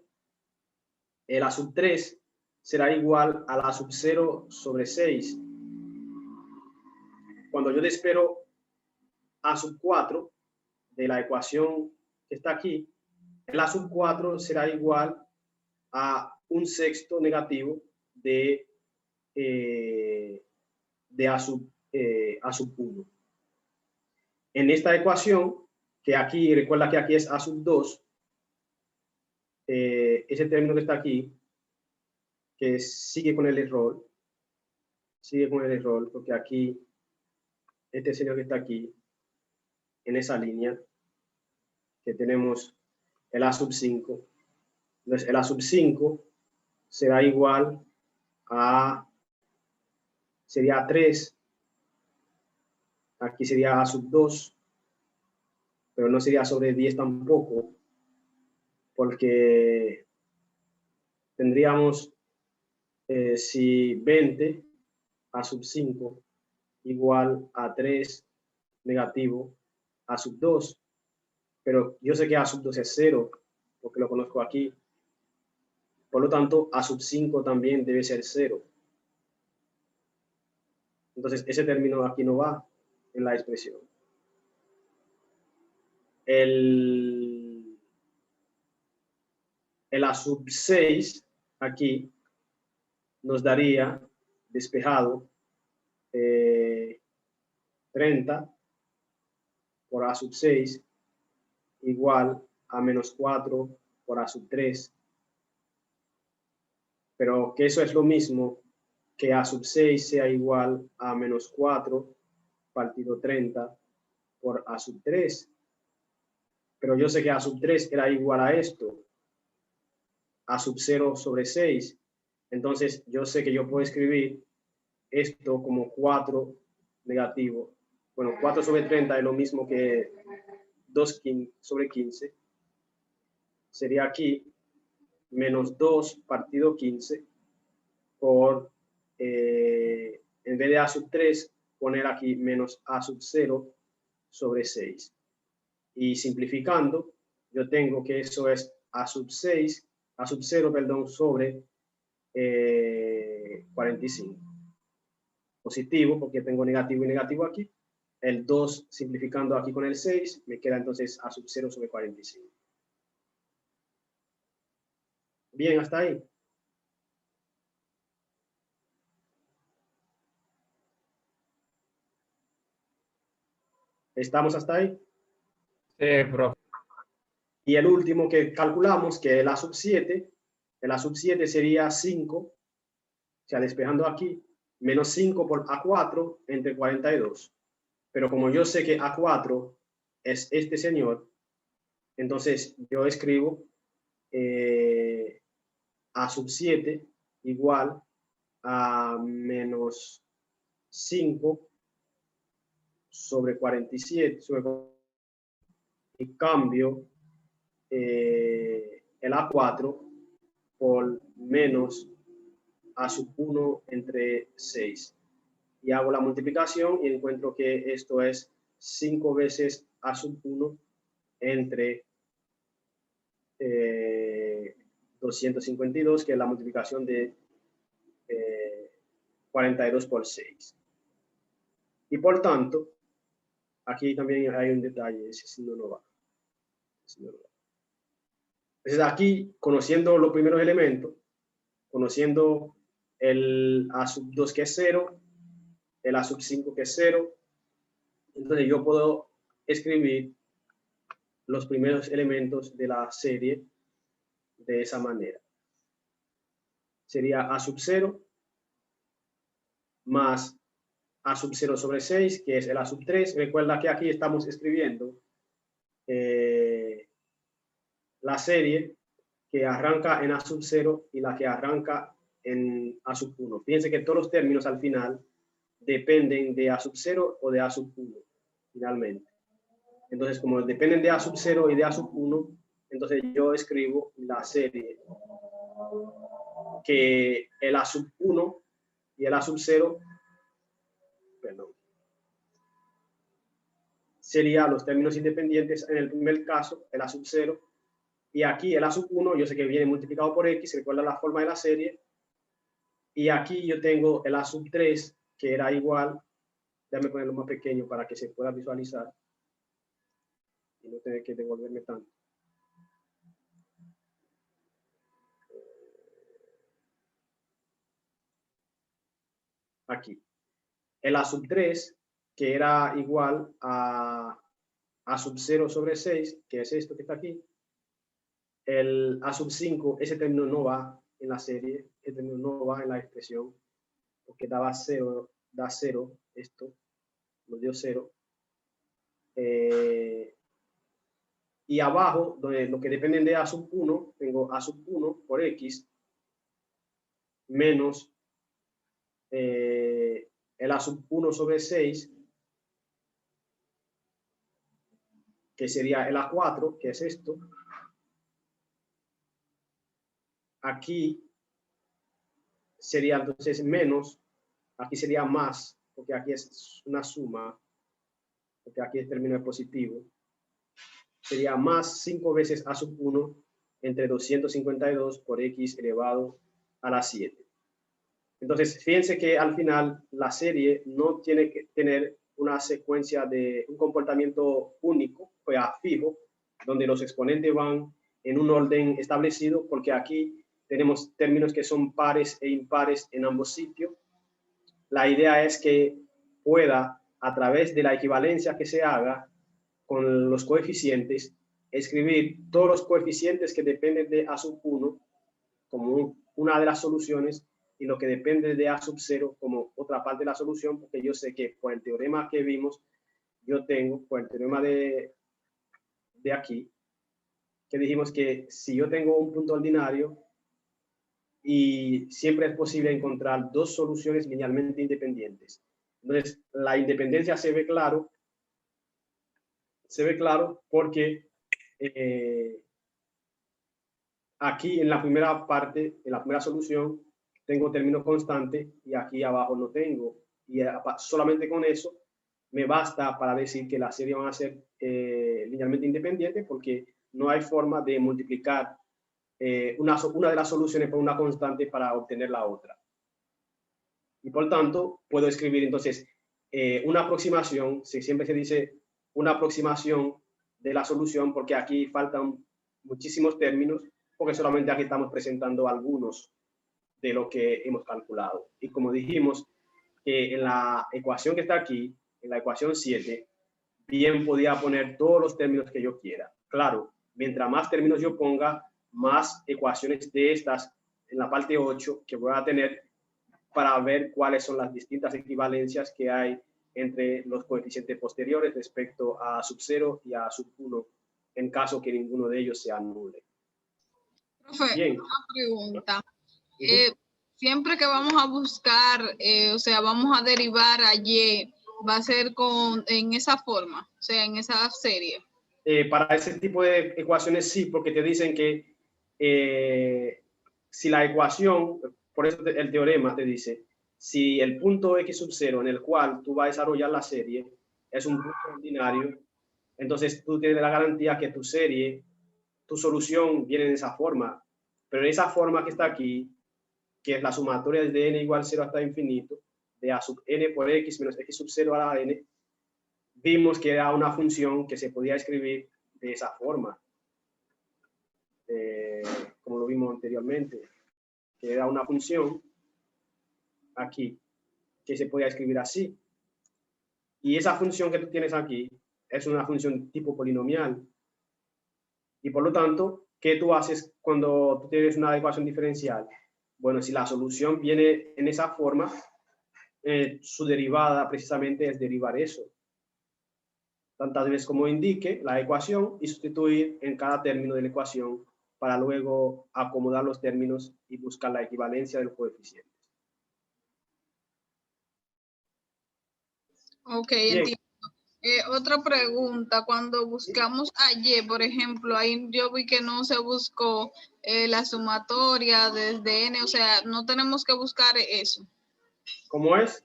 el A sub 3 será igual a la sub 0 sobre 6. Cuando yo despejo A sub 4 de la ecuación que está aquí, el A sub 4 será igual a un sexto negativo de A sub 1. En esta ecuación, que aquí, recuerda que aquí es A sub 2, ese término que está aquí, que sigue con el error, porque aquí, este señor que está aquí, en esa línea, que tenemos el A sub 5, entonces el A sub 5 será igual a, sería 3, aquí sería A sub 2, pero no sería sobre 10 tampoco, porque tendríamos, si 20 A sub 5 igual a 3 negativo A sub 2, pero yo sé que A sub 2 es 0, porque lo conozco aquí. Por lo tanto, A sub 5 también debe ser 0. Entonces, ese término aquí no va en la expresión. El A sub 6 aquí nos daría despejado 30 por A sub 6 igual a menos 4 por A sub 3. Pero que eso es lo mismo que A sub 6 sea igual a menos 4 partido 30 por A sub 3. Pero yo sé que A sub 3 era igual a esto, A sub 0 sobre 6. Entonces yo sé que yo puedo escribir esto como 4 negativo. Bueno, 4 sobre 30 es lo mismo que 2 sobre 15. Sería aquí menos 2 partido 15 por, en vez de A sub 3, poner aquí menos A sub 0 sobre 6. Y simplificando, yo tengo que eso es A sub 6, A sub 0, perdón, sobre 45. Positivo, porque tengo negativo y negativo aquí. El 2 simplificando aquí con el 6, me queda entonces A sub 0 sobre 45. Bien, hasta ahí. ¿Estamos hasta ahí? Sí, profe. Y el último que calculamos, que es el A sub 7, el A sub 7 sería 5, o sea, despejando aquí, menos 5 por A4 entre 42. Pero como yo sé que A4 es este señor, entonces yo escribo A sub 7 igual a menos 5 sobre 47, y cambio el A4 por menos A sub 1 entre 6. Y hago la multiplicación y encuentro que esto es 5 veces A sub 1 entre 252, que es la multiplicación de 42 por 6. Y por tanto, aquí también hay un detalle, ese signo no va. Entonces aquí, conociendo los primeros elementos, conociendo el A sub 2 que es 0, el A sub 5 que es 0, entonces yo puedo escribir los primeros elementos de la serie de esa manera. Sería A sub 0 más A sub 0 sobre 6, que es el A sub 3. Recuerda que aquí estamos escribiendo la serie que arranca en A sub 0 y la que arranca en A sub 1. Fíjense que todos los términos al final dependen de A sub 0 o de A sub 1, finalmente. Entonces, como dependen de A sub 0 y de A sub 1, entonces yo escribo la serie que el A sub 1 y el A sub 0, perdón, serían los términos independientes en el primer caso, el A sub 0, y aquí el A sub 1, yo sé que viene multiplicado por X, recuerda la forma de la serie, y aquí yo tengo el A sub 3, que era igual, déjame ponerlo más pequeño para que se pueda visualizar, y no tener que devolverme tanto. Aquí. El A sub 3, que era igual a A sub 0 sobre 6, que es esto que está aquí. El A sub 5, ese término no va en la serie, ese término no va en la expresión, porque daba 0, da 0, esto, nos dio 0. Y abajo, donde lo que dependen de A sub 1, tengo A sub 1 por X menos el A sub 1 sobre 6, que sería el A4, que es esto. Aquí sería entonces menos, aquí sería más, porque aquí es una suma, porque aquí el término es positivo. Sería más 5 veces A sub 1 entre 252 por X elevado a la 7. Entonces, fíjense que al final la serie no tiene que tener una secuencia de un comportamiento único, o sea, fijo, donde los exponentes van en un orden establecido, porque aquí tenemos términos que son pares e impares en ambos sitios. La idea es que pueda a través de la equivalencia que se haga con los coeficientes, escribir todos los coeficientes que dependen de A sub 1 como una de las soluciones y lo que depende de A sub 0 como otra parte de la solución, porque yo sé que por el teorema que vimos, yo tengo, por el teorema de aquí, que dijimos que si yo tengo un punto ordinario y siempre es posible encontrar dos soluciones linealmente independientes. Entonces, la independencia se ve claro porque aquí en la primera parte, en la primera solución, tengo término constante y aquí abajo no tengo. Y solamente con eso me basta para decir que las series van a ser linealmente independientes porque no hay forma de multiplicar una de las soluciones por una constante para obtener la otra. Y por tanto, puedo escribir entonces una aproximación, siempre se dice una aproximación de la solución porque aquí faltan muchísimos términos porque solamente aquí estamos presentando algunos de lo que hemos calculado. Y como dijimos, que en la ecuación que está aquí, en la ecuación 7, bien podía poner todos los términos que yo quiera. Claro, mientras más términos yo ponga, más ecuaciones de estas en la parte 8 que voy a tener para ver cuáles son las distintas equivalencias que hay entre los coeficientes posteriores respecto a sub 0 y a sub 1, en caso que ninguno de ellos sea nulo. Profe, Bien. una pregunta. Siempre que vamos a buscar, o sea, vamos a derivar a Y, va a ser en esa forma, o sea, en esa serie. Para ese tipo de ecuaciones sí, porque te dicen que si la ecuación, por eso el teorema te dice, si el punto x sub 0 en el cual tú vas a desarrollar la serie es un punto ordinario, entonces tú tienes la garantía que tu serie, tu solución viene en esa forma, pero en esa forma que está aquí, que es la sumatoria de n igual 0 hasta infinito, de a sub n por x menos x sub 0 a la n, vimos que era una función que se podía escribir de esa forma, como lo vimos anteriormente, que era una función aquí, que se podía escribir así. Y esa función que tú tienes aquí es una función tipo polinomial. Y por lo tanto, ¿qué tú haces cuando tú tienes una ecuación diferencial? Bueno, si la solución viene en esa forma, su derivada precisamente es derivar eso. Tantas veces como indique la ecuación y sustituir en cada término de la ecuación para luego acomodar los términos y buscar la equivalencia de los coeficientes. Ok, entiendo. Otra pregunta, cuando buscamos a Y, por ejemplo, ahí yo vi que no se buscó la sumatoria desde n, o sea, no tenemos que buscar eso. ¿Cómo es?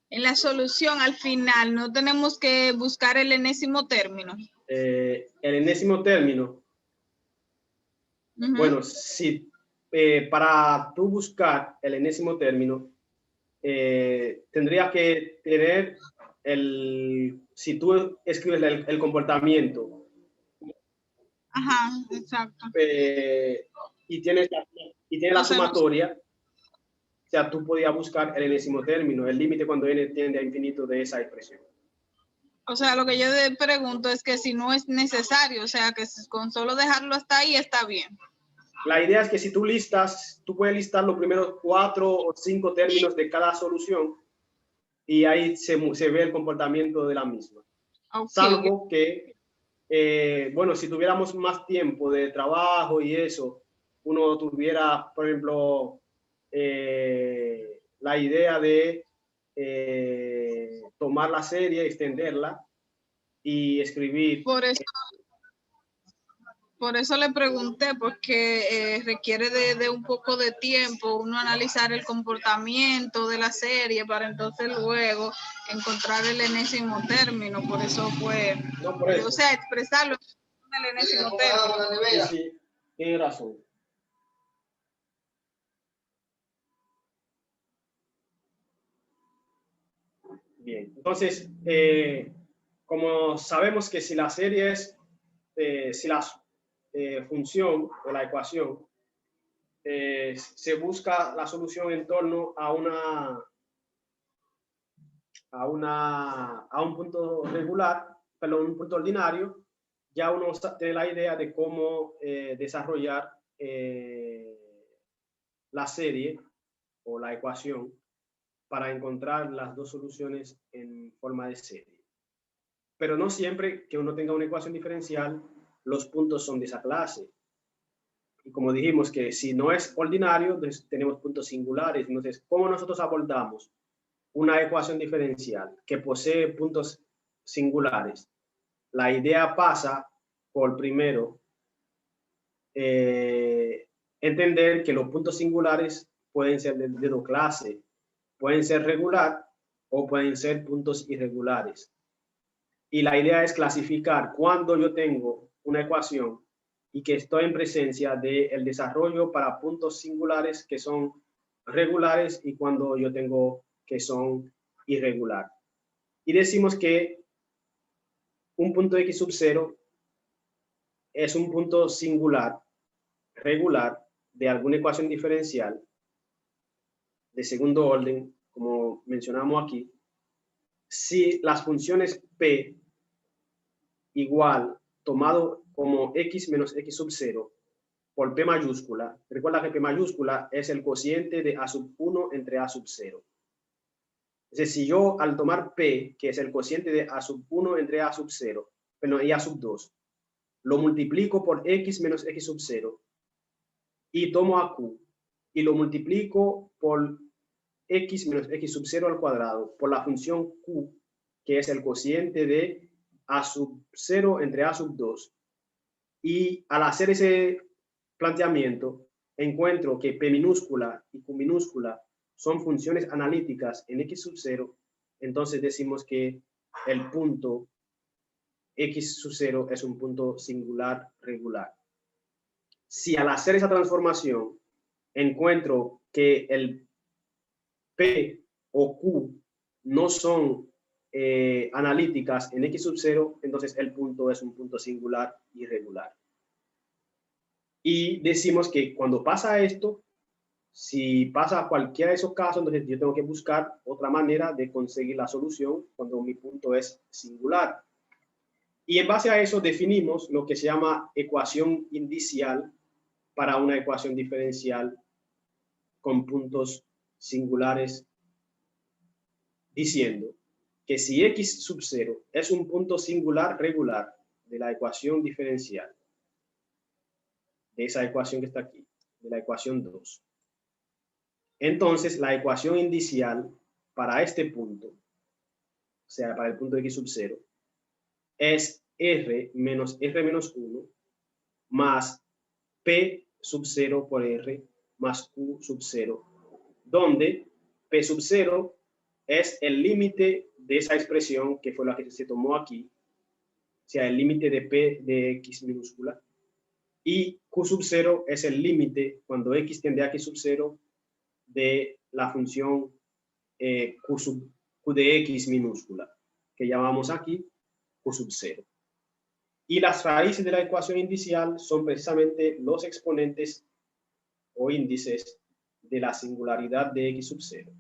En la solución, al final, no tenemos que buscar el enésimo término. El enésimo término. Bueno, si para tú buscar el enésimo término, tendrías que tener si tú escribes el comportamiento. Ajá, exacto. Y tienes la sumatoria, o sea, tú podías buscar el enésimo término, el límite cuando n tiende a infinito de esa expresión. O sea, lo que yo pregunto es que si no es necesario, o sea, que con solo dejarlo hasta ahí está bien. La idea es que si tú puedes listar los primeros 4 o 5 términos de cada solución y ahí se ve el comportamiento de la misma. Okay. Salvo que, bueno, si tuviéramos más tiempo de trabajo y eso, uno tuviera, por ejemplo, la idea de tomar la serie, extenderla y escribir. Por eso le pregunté, porque requiere de un poco de tiempo uno analizar el comportamiento de la serie para entonces luego encontrar el enésimo término. Por eso fue, no, por eso. O sea, expresarlo en el enésimo término. Sí, tiene razón. Bien, entonces, como sabemos que si la serie es, si la función o la ecuación se busca la solución en torno a a un punto regular, perdón, un punto ordinario, ya uno tiene la idea de cómo desarrollar la serie o la ecuación para encontrar las dos soluciones en forma de serie. Pero no siempre que uno tenga una ecuación diferencial, los puntos son de esa clase. Y como dijimos que si no es ordinario, entonces tenemos puntos singulares. Entonces, ¿cómo nosotros abordamos una ecuación diferencial que posee puntos singulares? La idea pasa por, primero, entender que los puntos singulares pueden ser de dos clases. Pueden ser regular o pueden ser puntos irregulares. Y la idea es clasificar cuando yo tengo una ecuación y que estoy en presencia del desarrollo para puntos singulares que son regulares y cuando yo tengo que son irregular. Y decimos que un punto x sub 0 es un punto singular regular de alguna ecuación diferencial de segundo orden, como mencionamos aquí, si las funciones p igual tomado como x menos x sub 0 por p mayúscula. Recuerda que p mayúscula es el cociente de a sub 1 entre a sub 0. Entonces, si yo al tomar p, que es el cociente de a sub 1 entre a sub 0, y a sub 2, lo multiplico por x menos x sub 0 y tomo a q y lo multiplico por x menos x sub 0 al cuadrado por la función q, que es el cociente de a sub 0 entre a sub 2. Y al hacer ese planteamiento, encuentro que p minúscula y q minúscula son funciones analíticas en x sub 0, entonces decimos que el punto x sub 0 es un punto singular regular. Si al hacer esa transformación encuentro que el p o q no son analíticas en x sub 0, entonces el punto es un punto singular irregular. Y decimos que cuando pasa esto, si pasa cualquiera de esos casos, entonces yo tengo que buscar otra manera de conseguir la solución cuando mi punto es singular. Y en base a eso definimos lo que se llama ecuación indicial para una ecuación diferencial con puntos singulares, diciendo que si x sub 0 es un punto singular regular de la ecuación diferencial, de esa ecuación que está aquí, de la ecuación 2, entonces la ecuación indicial para este punto, o sea, para el punto x sub 0, es r menos 1 más p sub 0 por r más q sub 0, donde p sub 0 es el límite de esa expresión que fue la que se tomó aquí, o sea, el límite de p de x minúscula, y q sub 0 es el límite cuando x tiende a x sub 0 de la función q de x minúscula, que llamamos aquí q sub 0. Y las raíces de la ecuación indicial son precisamente los exponentes o índices de la singularidad de x sub 0.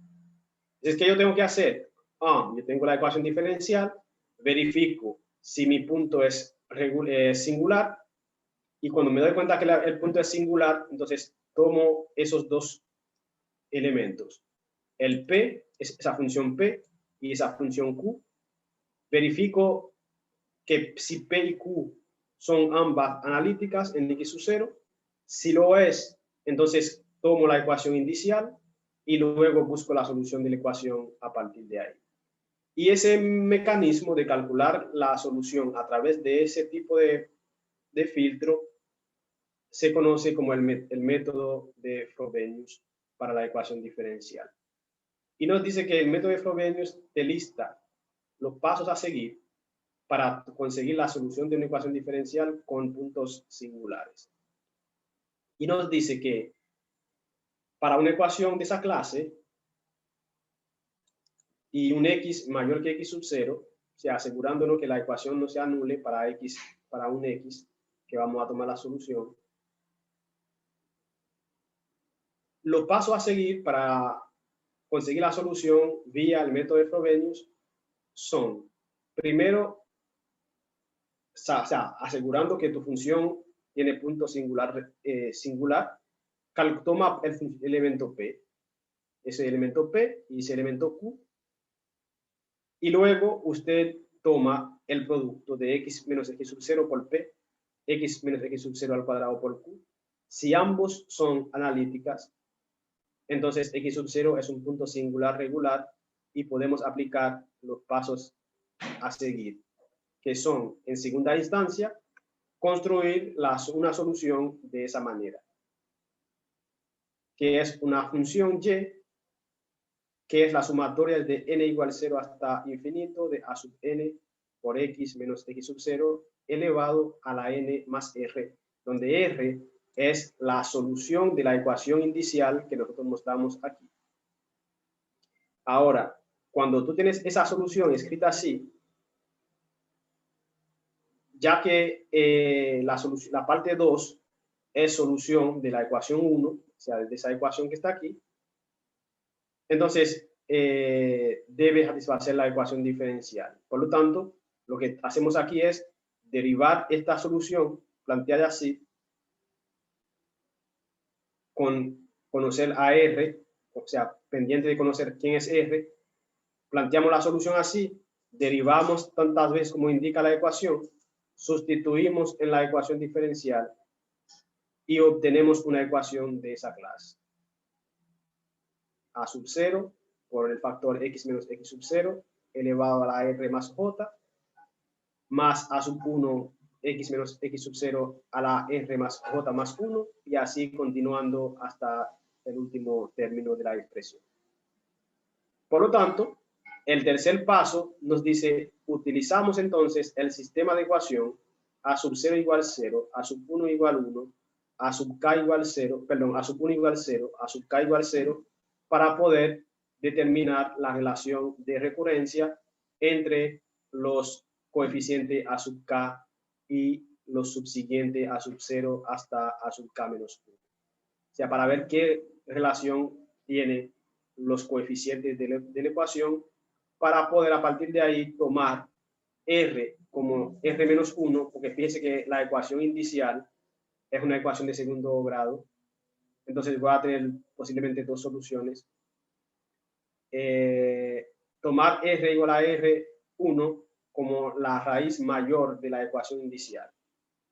Entonces, ¿qué yo tengo que hacer? Yo tengo la ecuación diferencial, verifico si mi punto es singular, y cuando me doy cuenta que el punto es singular, entonces tomo esos dos elementos, el p, esa función p, y esa función q, verifico que si p y q son ambas analíticas en x sub 0, si lo es, entonces tomo la ecuación indicial y luego busco la solución de la ecuación a partir de ahí. Y ese mecanismo de calcular la solución a través de ese tipo de filtro se conoce como el método de Frobenius para la ecuación diferencial. Y nos dice que el método de Frobenius te lista los pasos a seguir para conseguir la solución de una ecuación diferencial con puntos singulares. Y nos dice que para una ecuación de esa clase y un x mayor que x sub 0, o sea, asegurándonos que la ecuación no se anule para un x que vamos a tomar la solución, los pasos a seguir para conseguir la solución vía el método de Frobenius son, primero, o sea, asegurando que tu función tiene punto singular, toma el elemento P, ese elemento P y ese elemento Q, y luego usted toma el producto de x menos x sub 0 por P, x menos x sub 0 al cuadrado por Q. Si ambos son analíticas, entonces x sub 0 es un punto singular regular y podemos aplicar los pasos a seguir, que son, en segunda instancia, construir una solución de esa manera, que es una función y, que es la sumatoria de n igual 0 hasta infinito de a sub n por x menos x sub 0 elevado a la n más r, donde r es la solución de la ecuación inicial que nosotros mostramos aquí. Ahora, cuando tú tienes esa solución escrita así, ya que la parte 2 es solución de la ecuación 1, o sea, de esa ecuación que está aquí, entonces debe satisfacer la ecuación diferencial. Por lo tanto, lo que hacemos aquí es derivar esta solución planteada así, con conocer a R, o sea, pendiente de conocer quién es R, planteamos la solución así, derivamos tantas veces como indica la ecuación, sustituimos en la ecuación diferencial y obtenemos una ecuación de esa clase. A sub 0 por el factor x menos x sub 0 elevado a la r más j, más a sub 1 x menos x sub 0 a la r más j más 1, y así continuando hasta el último término de la expresión. Por lo tanto, el tercer paso nos dice, utilizamos entonces el sistema de ecuación a sub 0 igual 0, a sub 1 igual 1, a sub k igual 0, perdón, a sub 1 igual 0, a sub k igual 0, para poder determinar la relación de recurrencia entre los coeficientes a sub k y los subsiguientes a sub 0 hasta a sub k menos 1. O sea, para ver qué relación tiene los coeficientes de la ecuación, para poder a partir de ahí tomar R como R menos 1, porque fíjense que la ecuación inicial es una ecuación de segundo grado, entonces voy a tener posiblemente dos soluciones. Tomar R igual a R1 como la raíz mayor de la ecuación inicial.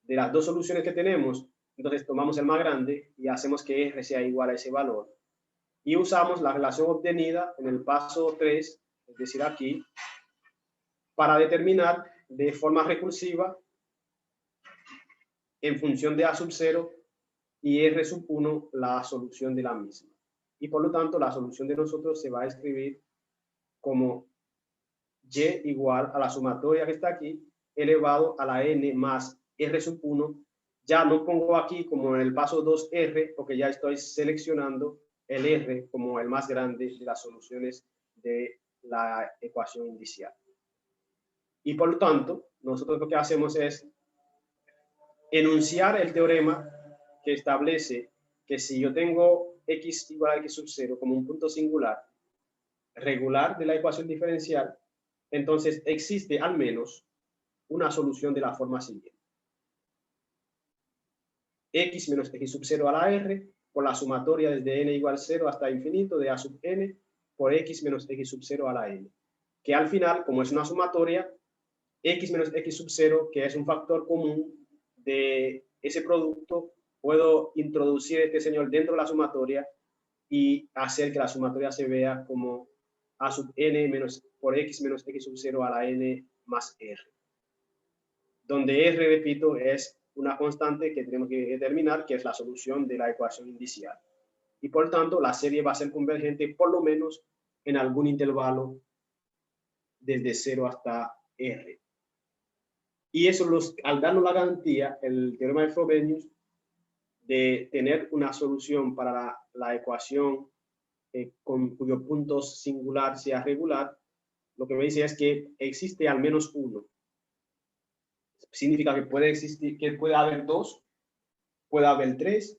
De las dos soluciones que tenemos, entonces tomamos el más grande y hacemos que R sea igual a ese valor. Y usamos la relación obtenida en el paso 3, es decir, aquí, para determinar de forma recursiva en función de A sub 0 y R sub 1 la solución de la misma. Y por lo tanto, la solución de nosotros se va a escribir como y igual a la sumatoria que está aquí, elevado a la n más R sub 1. Ya no pongo aquí como en el paso 2 R, porque ya estoy seleccionando el R como el más grande de las soluciones de la ecuación inicial. Y por lo tanto, nosotros lo que hacemos es enunciar el teorema que establece que si yo tengo x igual a x sub 0 como un punto singular regular de la ecuación diferencial, entonces existe al menos una solución de la forma siguiente. X menos x sub 0 a la r por la sumatoria desde n igual 0 hasta infinito de a sub n por x menos x sub 0 a la n. Que al final, como es una sumatoria, x menos x sub 0, que es un factor común de ese producto, puedo introducir este señor dentro de la sumatoria y hacer que la sumatoria se vea como a sub n menos por x menos x sub 0 a la n más r. Donde r, repito, es una constante que tenemos que determinar, que es la solución de la ecuación inicial. Y por tanto, la serie va a ser convergente por lo menos en algún intervalo desde 0 hasta r. Y eso, al darnos la garantía, el teorema de Frobenius, de tener una solución para la ecuación con cuyo punto singular sea regular, lo que me dice es que existe al menos uno. Significa que puede existir, que puede haber dos, puede haber tres,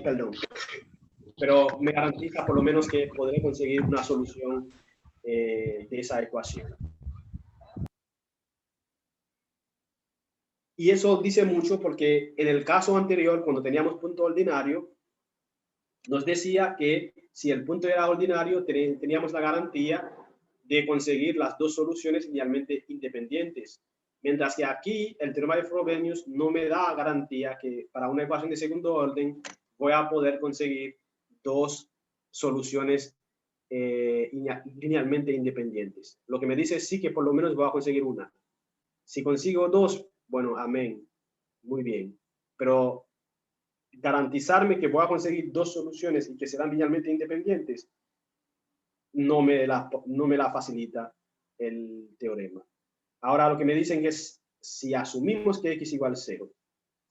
perdón, pero me garantiza por lo menos que podré conseguir una solución de esa ecuación. Y eso dice mucho porque en el caso anterior, cuando teníamos punto ordinario, nos decía que si el punto era ordinario, teníamos la garantía de conseguir las dos soluciones linealmente independientes. Mientras que aquí el teorema de Frobenius no me da garantía que para una ecuación de segundo orden voy a poder conseguir dos soluciones linealmente independientes. Lo que me dice sí que por lo menos voy a conseguir una. Si consigo dos, bueno, amén, muy bien. Pero garantizarme que voy a conseguir dos soluciones y que serán linealmente independientes, no me la facilita el teorema. Ahora lo que me dicen es, si asumimos que x igual 0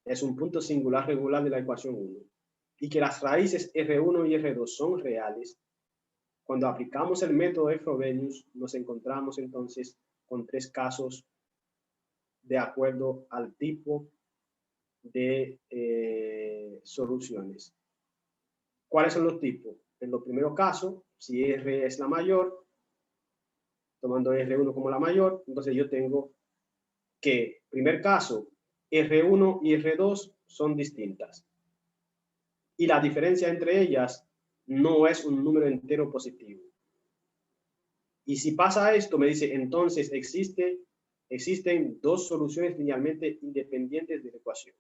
es un punto singular regular de la ecuación 1 y que las raíces R1 y R2 son reales, cuando aplicamos el método de Frobenius nos encontramos entonces con tres casos de acuerdo al tipo de soluciones. ¿Cuáles son los tipos? En los primeros casos, si R es la mayor, tomando R1 como la mayor, entonces yo tengo que, primer caso, R1 y R2 son distintas. Y la diferencia entre ellas no es un número entero positivo. Y si pasa esto, me dice, entonces existen dos soluciones linealmente independientes de la ecuación.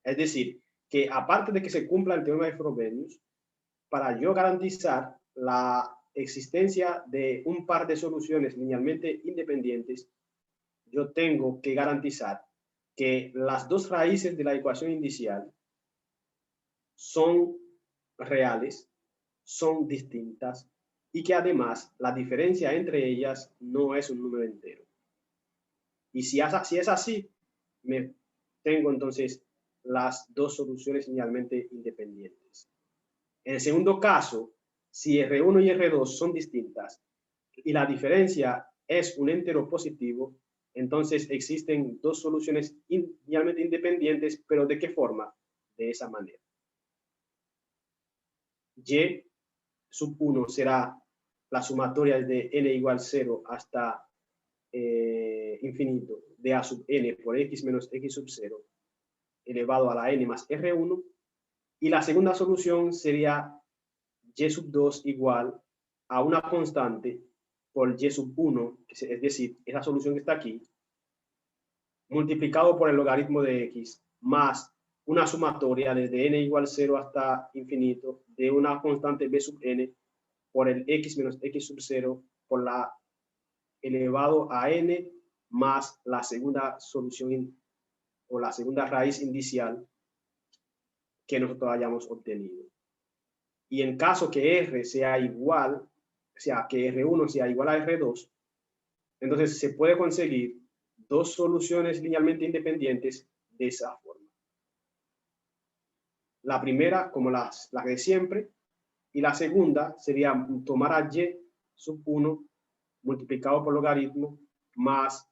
Es decir, que aparte de que se cumpla el teorema de Frobenius, para yo garantizar la existencia de un par de soluciones linealmente independientes, yo tengo que garantizar que las dos raíces de la ecuación inicial son reales, son distintas y que además la diferencia entre ellas no es un número entero. Y si es así, me tengo entonces las dos soluciones linealmente independientes. En el segundo caso, si R1 y R2 son distintas y la diferencia es un entero positivo, entonces existen dos soluciones linealmente independientes, pero ¿de qué forma? De esa manera. Y sub 1 será la sumatoria de n igual 0 hasta infinito de a sub n por x menos x sub 0 elevado a la n más R1. Y la segunda solución sería y sub 2 igual a una constante por y sub 1, es decir, esa solución que está aquí, multiplicado por el logaritmo de x, más una sumatoria desde n igual 0 hasta infinito de una constante b sub n por el x menos x sub 0 por la elevado a n más la segunda solución o la segunda raíz inicial que nosotros hayamos obtenido. Y en caso que R sea igual, o sea, que R1 sea igual a R2, entonces se puede conseguir dos soluciones linealmente independientes de esa forma. La primera, como la de siempre, y la segunda sería tomar a y sub 1 multiplicado por logaritmo más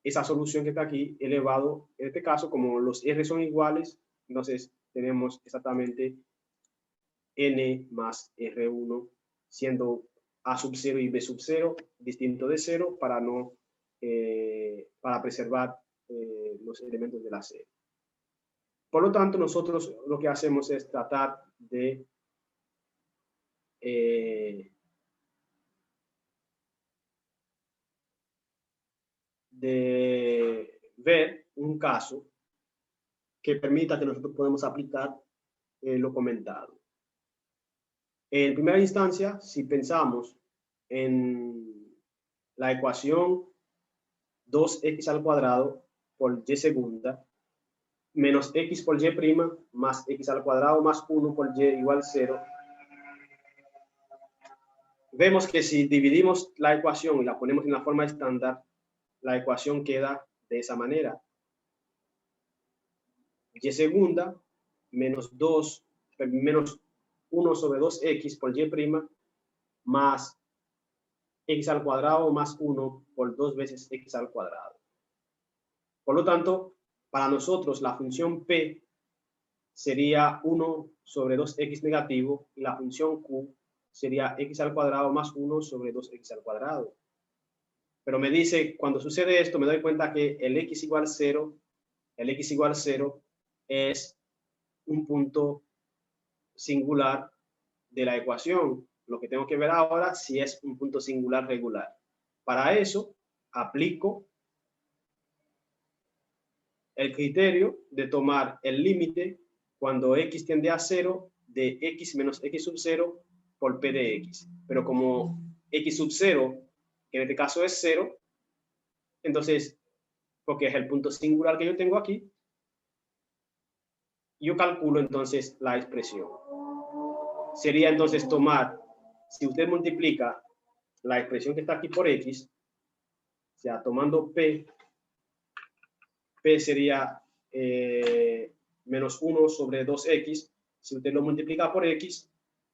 esa solución que está aquí elevado, en este caso, como los R son iguales, entonces tenemos exactamente n más R1 siendo a sub 0 y b sub 0 distinto de 0 para para preservar los elementos de la serie. Por lo tanto, nosotros lo que hacemos es tratar de ver un caso que permita que nosotros podamos aplicar lo comentado. En primera instancia, si pensamos en la ecuación 2x al cuadrado por y segunda menos x por y prima más x al cuadrado más 1 por y igual 0, vemos que si dividimos la ecuación y la ponemos en la forma estándar, la ecuación queda de esa manera. Y segunda menos 1 sobre 2x por y prima más x al cuadrado más 1 por 2 veces x al cuadrado. Por lo tanto, para nosotros la función p sería 1 sobre 2x negativo y la función q sería x al cuadrado más 1 sobre 2x al cuadrado. Pero me dice, cuando sucede esto, me doy cuenta que el x igual 0 es un punto singular de la ecuación. Lo que tengo que ver ahora si es un punto singular regular. Para eso, aplico el criterio de tomar el límite cuando x tiende a 0 de x menos x sub 0 por p de x. Pero como x sub 0, que en este caso es 0, entonces, porque es el punto singular que yo tengo aquí, yo calculo entonces la expresión. Sería entonces tomar, si usted multiplica la expresión que está aquí por x, o sea, tomando p sería menos 1 sobre 2x. Si usted lo multiplica por x,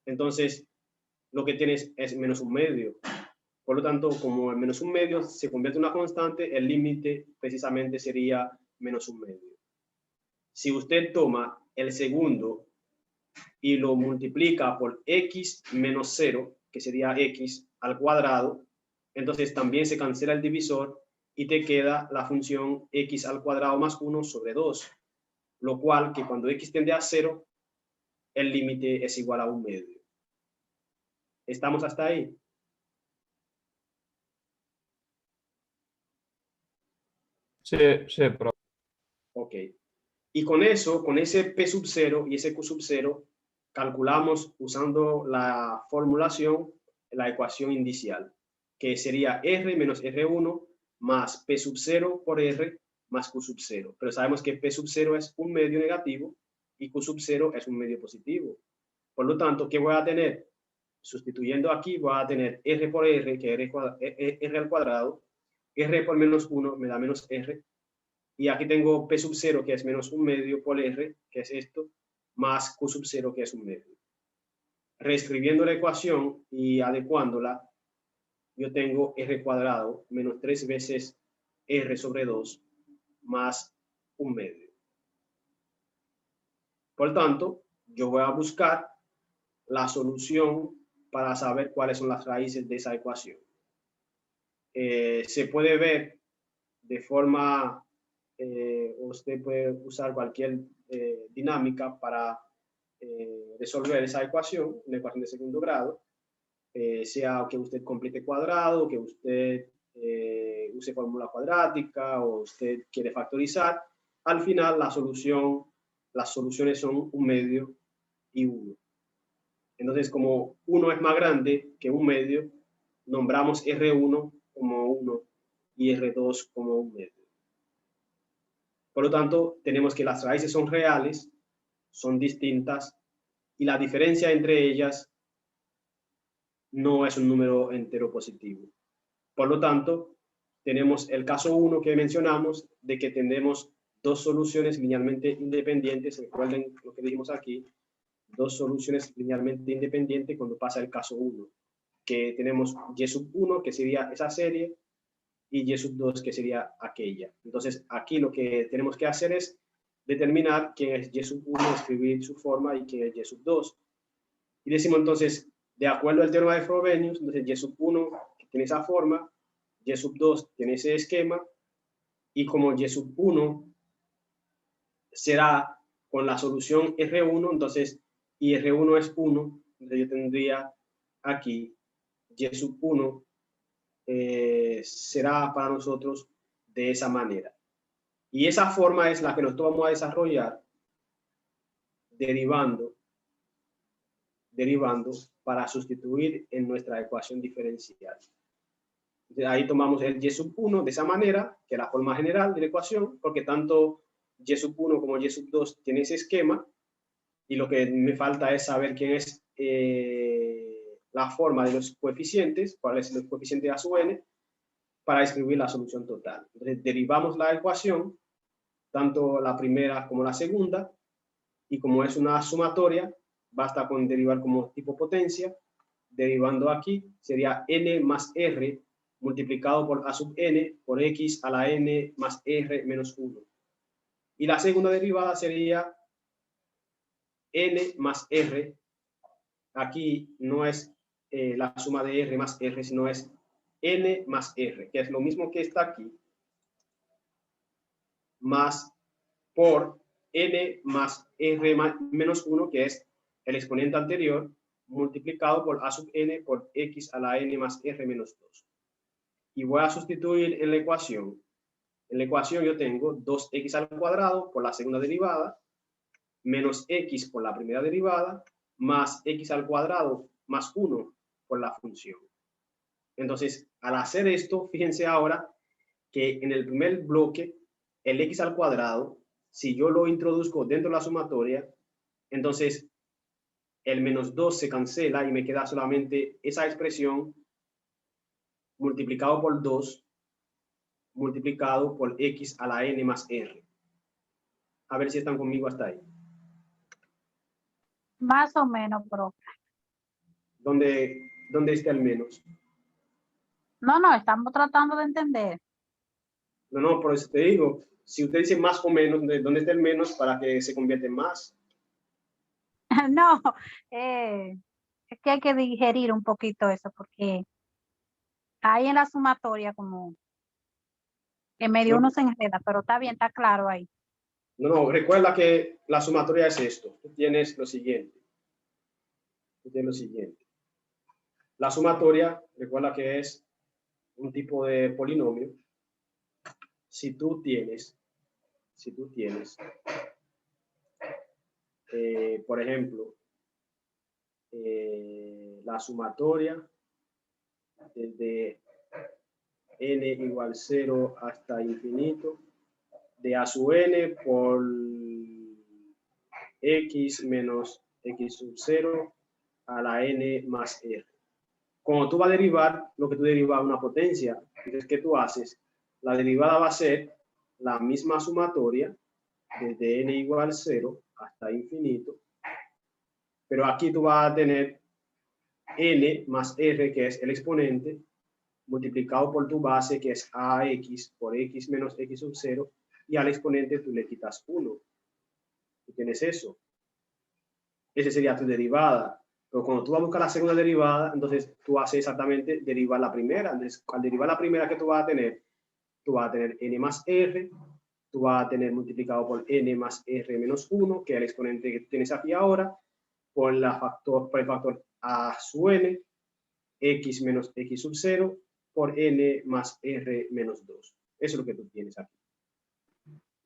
entonces lo que tienes es menos 1/2. Por lo tanto, como el menos 1/2 se convierte en una constante, el límite precisamente sería menos 1/2. Si usted toma el segundo y lo multiplica por x menos 0, que sería x al cuadrado, entonces también se cancela el divisor y te queda la función x al cuadrado más 1 sobre 2, lo cual que cuando x tiende a 0, el límite es igual a 1/2. ¿Estamos hasta ahí? Sí, sí, profe. Ok. Y con eso, con ese p sub 0 y ese q sub 0, calculamos usando la formulación, la ecuación inicial, que sería r menos r1 más p sub 0 por r más q sub 0. Pero sabemos que p sub 0 es un medio negativo y q sub 0 es un medio positivo. Por lo tanto, ¿qué voy a tener? Sustituyendo aquí, voy a tener r por r, que r al cuadrado. R por menos 1 me da menos r. Y aquí tengo p sub 0, que es menos 1/2 por r, que es esto, más q sub 0, que es 1/2. Reescribiendo la ecuación y adecuándola, yo tengo r cuadrado menos 3 veces r sobre 2 más 1/2. Por tanto, yo voy a buscar la solución para saber cuáles son las raíces de esa ecuación. Se puede ver de forma, usted puede usar cualquier dinámica para resolver esa ecuación, una ecuación de segundo grado, sea que usted complete cuadrado, que usted use fórmula cuadrática o usted quiere factorizar. Al final, las soluciones son 1/2 y 1. Entonces, como 1 es más grande que 1/2, nombramos R1 como 1 y R2 como 1/2. Por lo tanto, tenemos que las raíces son reales, son distintas, y la diferencia entre ellas no es un número entero positivo. Por lo tanto, tenemos el caso 1 que mencionamos, de que tenemos dos soluciones linealmente independientes. Recuerden lo que dijimos aquí, dos soluciones linealmente independientes cuando pasa el caso 1, que tenemos y sub 1, que sería esa serie, y y sub 2, que sería aquella. Entonces, aquí lo que tenemos que hacer es determinar quién es y sub 1, escribir su forma, y quién es y sub 2. Y decimos entonces, de acuerdo al teorema de Frobenius, entonces y sub 1 tiene esa forma, y sub 2 tiene ese esquema, y como y sub 1 será con la solución R1, entonces, y R1 es 1, entonces yo tendría aquí y sub 1 será para nosotros de esa manera. Y esa forma es la que nosotros vamos a desarrollar derivando para sustituir en nuestra ecuación diferencial. Entonces, ahí tomamos el y sub 1 de esa manera, que es la forma general de la ecuación, porque tanto y sub 1 como y sub 2 tienen ese esquema, y lo que me falta es saber quién es la forma de los coeficientes, cuál es el coeficiente a sub n, para escribir la solución total. Entonces, derivamos la ecuación, tanto la primera como la segunda, y como es una sumatoria, basta con derivar como tipo potencia. Derivando aquí, sería n más r multiplicado por a sub n por x a la n más r menos 1. Y la segunda derivada sería n más r. Aquí no es la suma de R más R, sino es N más R, que es lo mismo que está aquí, más por N más R menos 1, que es el exponente anterior, multiplicado por A sub N por X a la N más R menos 2. Y voy a sustituir en la ecuación. En la ecuación yo tengo 2x al cuadrado por la segunda derivada, menos x por la primera derivada, más x al cuadrado más 1 por la función. Entonces, al hacer esto, fíjense ahora que en el primer bloque, el x al cuadrado, si yo lo introduzco dentro de la sumatoria, entonces el menos 2 se cancela y me queda solamente esa expresión multiplicado por 2, multiplicado por x a la n más r. A ver si están conmigo hasta ahí. Más o menos, profe. ¿Dónde está el menos? No, estamos tratando de entender. No, por eso te digo, si usted dice más o menos, ¿dónde está el menos para que se convierta en más? No, es que hay que digerir un poquito eso, porque ahí en la sumatoria como que medio uno se enreda, pero está bien, está claro ahí. No, recuerda que la sumatoria es esto. Tú tienes lo siguiente. La sumatoria, recuerda que es un tipo de polinomio. Si tú tienes, por ejemplo, la sumatoria desde n igual 0 hasta infinito, de a sub n por x menos x sub 0 a la n más r. Cuando tú vas a derivar, lo que tú derivas es una potencia. Entonces, ¿qué tú haces? La derivada va a ser la misma sumatoria desde n igual 0 hasta infinito. Pero aquí tú vas a tener n más r, que es el exponente, multiplicado por tu base, que es ax por x menos x sub 0, y al exponente tú le quitas 1. Tú tienes eso. Esa sería tu derivada. Pero cuando tú vas a buscar la segunda derivada, entonces tú haces exactamente derivar la primera. Entonces, al derivar la primera que tú vas a tener n más r, tú vas a tener multiplicado por n más r menos 1, que es el exponente que tienes aquí ahora, por el factor a sub n, x menos x sub 0, por n más r menos 2. Eso es lo que tú tienes aquí.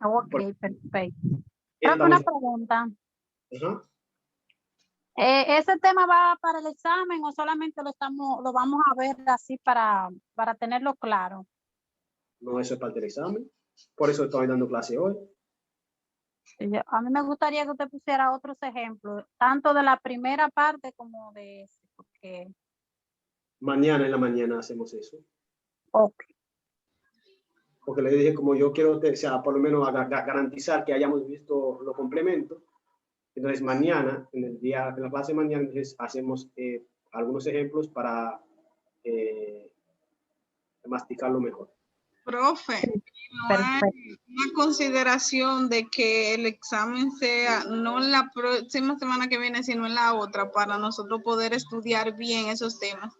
Ok, perfecto. Creo que una pregunta. Ajá. ¿Ese tema va para el examen o solamente lo vamos a ver así para tenerlo claro? No, eso es parte del examen. Por eso estoy dando clase hoy. A mí me gustaría que usted pusiera otros ejemplos, tanto de la primera parte como de ese, porque... Mañana en la mañana hacemos eso. Ok. Porque le dije, como yo quiero, o sea, por lo menos garantizar que hayamos visto los complementos. Entonces, mañana, en la clase de mañana, entonces, hacemos algunos ejemplos para masticarlo mejor. Profe, no hay una consideración de que el examen sea no en la próxima semana que viene, sino en la otra, para nosotros poder estudiar bien esos temas,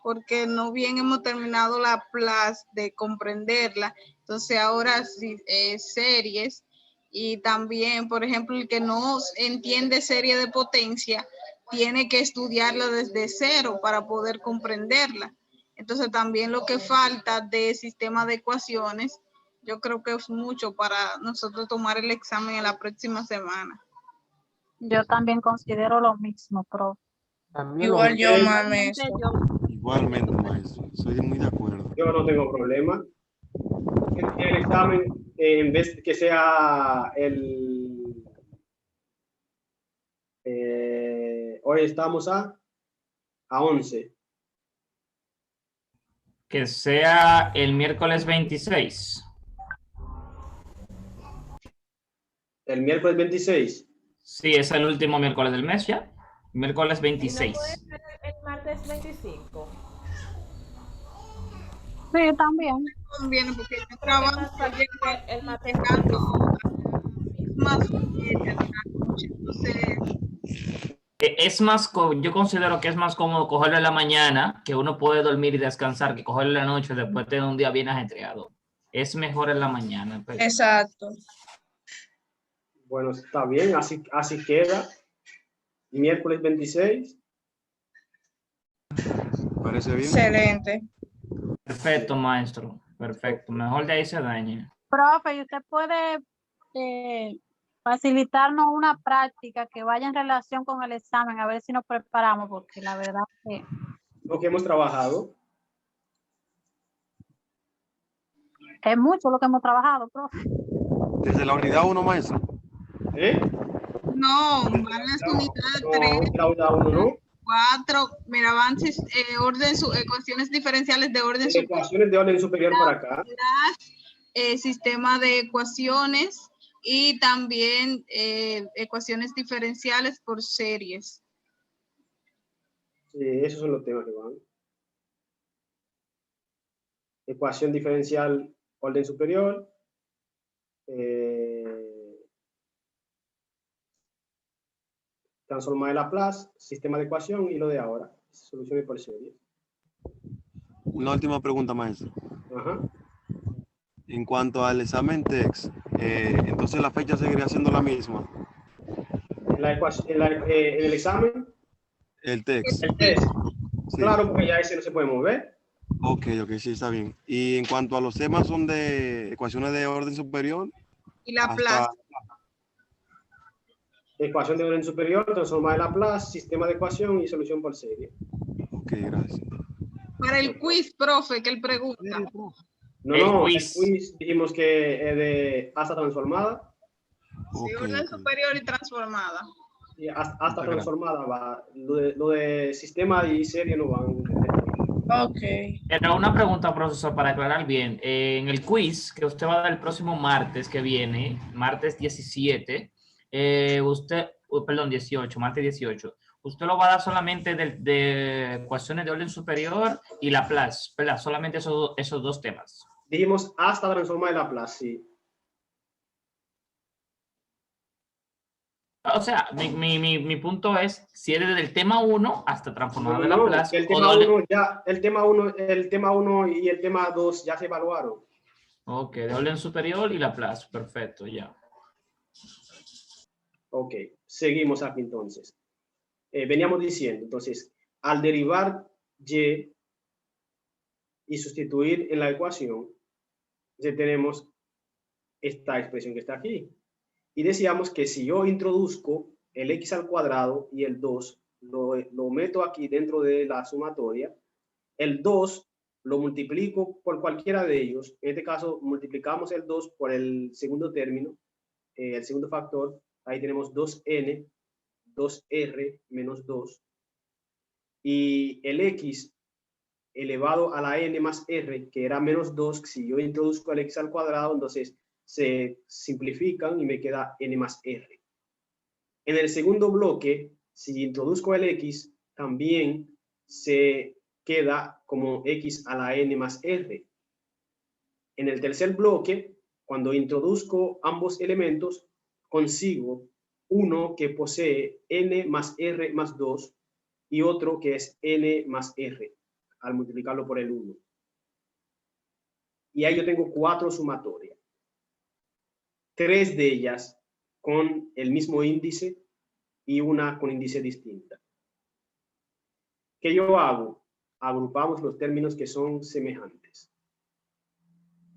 porque no bien hemos terminado la clase de comprenderla. Entonces ahora sí, series, y también, por ejemplo, el que no entiende serie de potencia tiene que estudiarla desde cero para poder comprenderla. Entonces también lo que falta de sistema de ecuaciones, yo creo que es mucho para nosotros tomar el examen en la próxima semana. Yo también considero lo mismo, profe. Igual yo, mame, eso. Igualmente, maestro. Soy muy de acuerdo. Yo no tengo problema. El examen, en vez de que sea hoy estamos a 11. Que sea el miércoles 26. El miércoles 26. Sí, es el último miércoles del mes ya. Miércoles 26. ¿Y no puede ser el martes 25? Sí, también. Conviene porque yo trabajo el martes más entonces Es más, yo considero que es más cómodo cogerlo en la mañana, que uno puede dormir y descansar, que cogerlo en la noche después de un día bien ajetreado. Es mejor en la mañana. Pues. Exacto. Bueno, está bien, así queda. Miércoles 26. ¿Parece bien? Excelente. Perfecto, maestro. Perfecto. Mejor de ahí se dañe. Profe, ¿y usted puede facilitarnos una práctica que vaya en relación con el examen? A ver si nos preparamos, porque la verdad que Lo que hemos trabajado. es mucho lo que hemos trabajado, profe. Desde la unidad 1, maestro. ¿Eh? No, van las unidades No, 3, la unidad 1 no. 4, mira, van ecuaciones diferenciales de orden superior, Ecuaciones de orden superior para acá. sistema de ecuaciones y también ecuaciones diferenciales por series. Sí, esos son los temas que van. Ecuación diferencial, orden superior. Transforma de Laplace, sistema de ecuación y lo de ahora. Soluciones por serie. Una última pregunta, maestro. Ajá. En cuanto al examen TEX, entonces la fecha seguiría siendo la misma. En el examen, El TEX. el test. Sí. Claro, porque ya ese no se puede mover. Ok, sí, está bien. Y en cuanto a los temas, son de ecuaciones de orden superior. Y Laplace. Ecuación de orden superior, transforma de Laplace, sistema de ecuación y solución por serie. Ok, gracias. Para el quiz, profe, que él pregunta. No, el quiz. quiz dijimos que de hasta transformada. Sí, orden superior y transformada. Y hasta transformada va. Lo de sistema y serie no van. Ok. Era una pregunta, profesor, para aclarar bien. En el quiz que usted va a dar el próximo martes que viene, martes 17, perdón, 18, martes 18, usted lo va a dar solamente de ecuaciones de orden superior y Laplace, ¿verdad? Solamente esos dos temas. Dijimos hasta transformar de Laplace, sí. O sea, mi punto es si es desde el tema 1 hasta transformada de No, Laplace. el tema 1 ya, el tema 1 y el tema 2 ya se evaluaron. Ok, de orden superior y Laplace, perfecto, ya. Ok, seguimos aquí entonces. Veníamos diciendo, entonces, al derivar y sustituir en la ecuación, entonces tenemos esta expresión que está aquí. Y decíamos que si yo introduzco el x al cuadrado y el 2, lo meto aquí dentro de la sumatoria, el 2 lo multiplico por cualquiera de ellos. En este caso, multiplicamos el 2 por el segundo término, el segundo factor. Ahí tenemos 2n, 2r menos 2. Y el x elevado a la n más r, que era menos 2, si yo introduzco el x al cuadrado, entonces se simplifican y me queda n más r. En el segundo bloque, si introduzco el x, también se queda como x a la n más r. En el tercer bloque, cuando introduzco ambos elementos, consigo uno que posee n más r más 2 y otro que es n más r, al multiplicarlo por el 1. Y ahí yo tengo 4 sumatorias. 3 de ellas con el mismo índice y una con índice distinta. ¿Qué yo hago? Agrupamos los términos que son semejantes.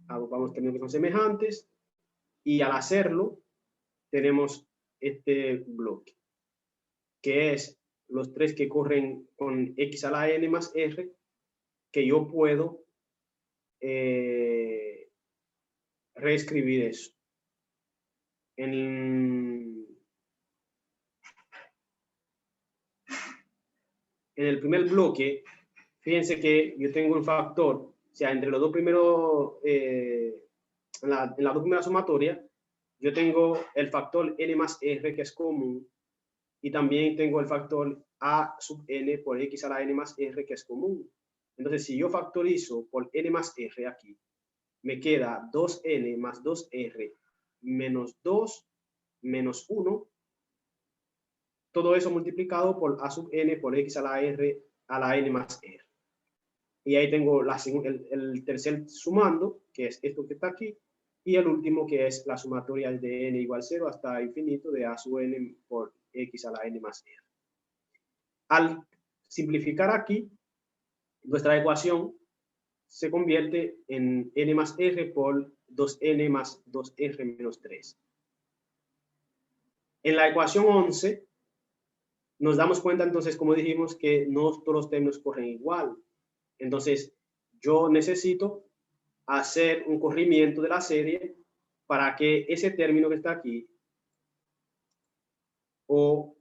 Agrupamos términos que son semejantes y al hacerlo tenemos este bloque, que es los 3 que corren con x a la n más r, que yo puedo reescribir eso. En el primer bloque, fíjense que yo tengo un factor, o sea, entre los dos primeros, en las dos primeras sumatorias, yo tengo el factor n más r, que es común, y también tengo el factor a sub n por x a la n más r, que es común. Entonces, si yo factorizo por n más r aquí, me queda 2n más 2r menos 2 menos 1 todo eso multiplicado por a sub n por x a la r a la n más r. Y ahí tengo el tercer sumando, que es esto que está aquí, y el último que es la sumatoria de n igual 0 hasta infinito de a sub n por x a la n más r. Al simplificar aquí, nuestra ecuación se convierte en n más r por 2n más 2r menos 3. En la ecuación 11, nos damos cuenta entonces, como dijimos, que no todos los términos corren igual. Entonces, yo necesito hacer un corrimiento de la serie para que ese término que está aquí o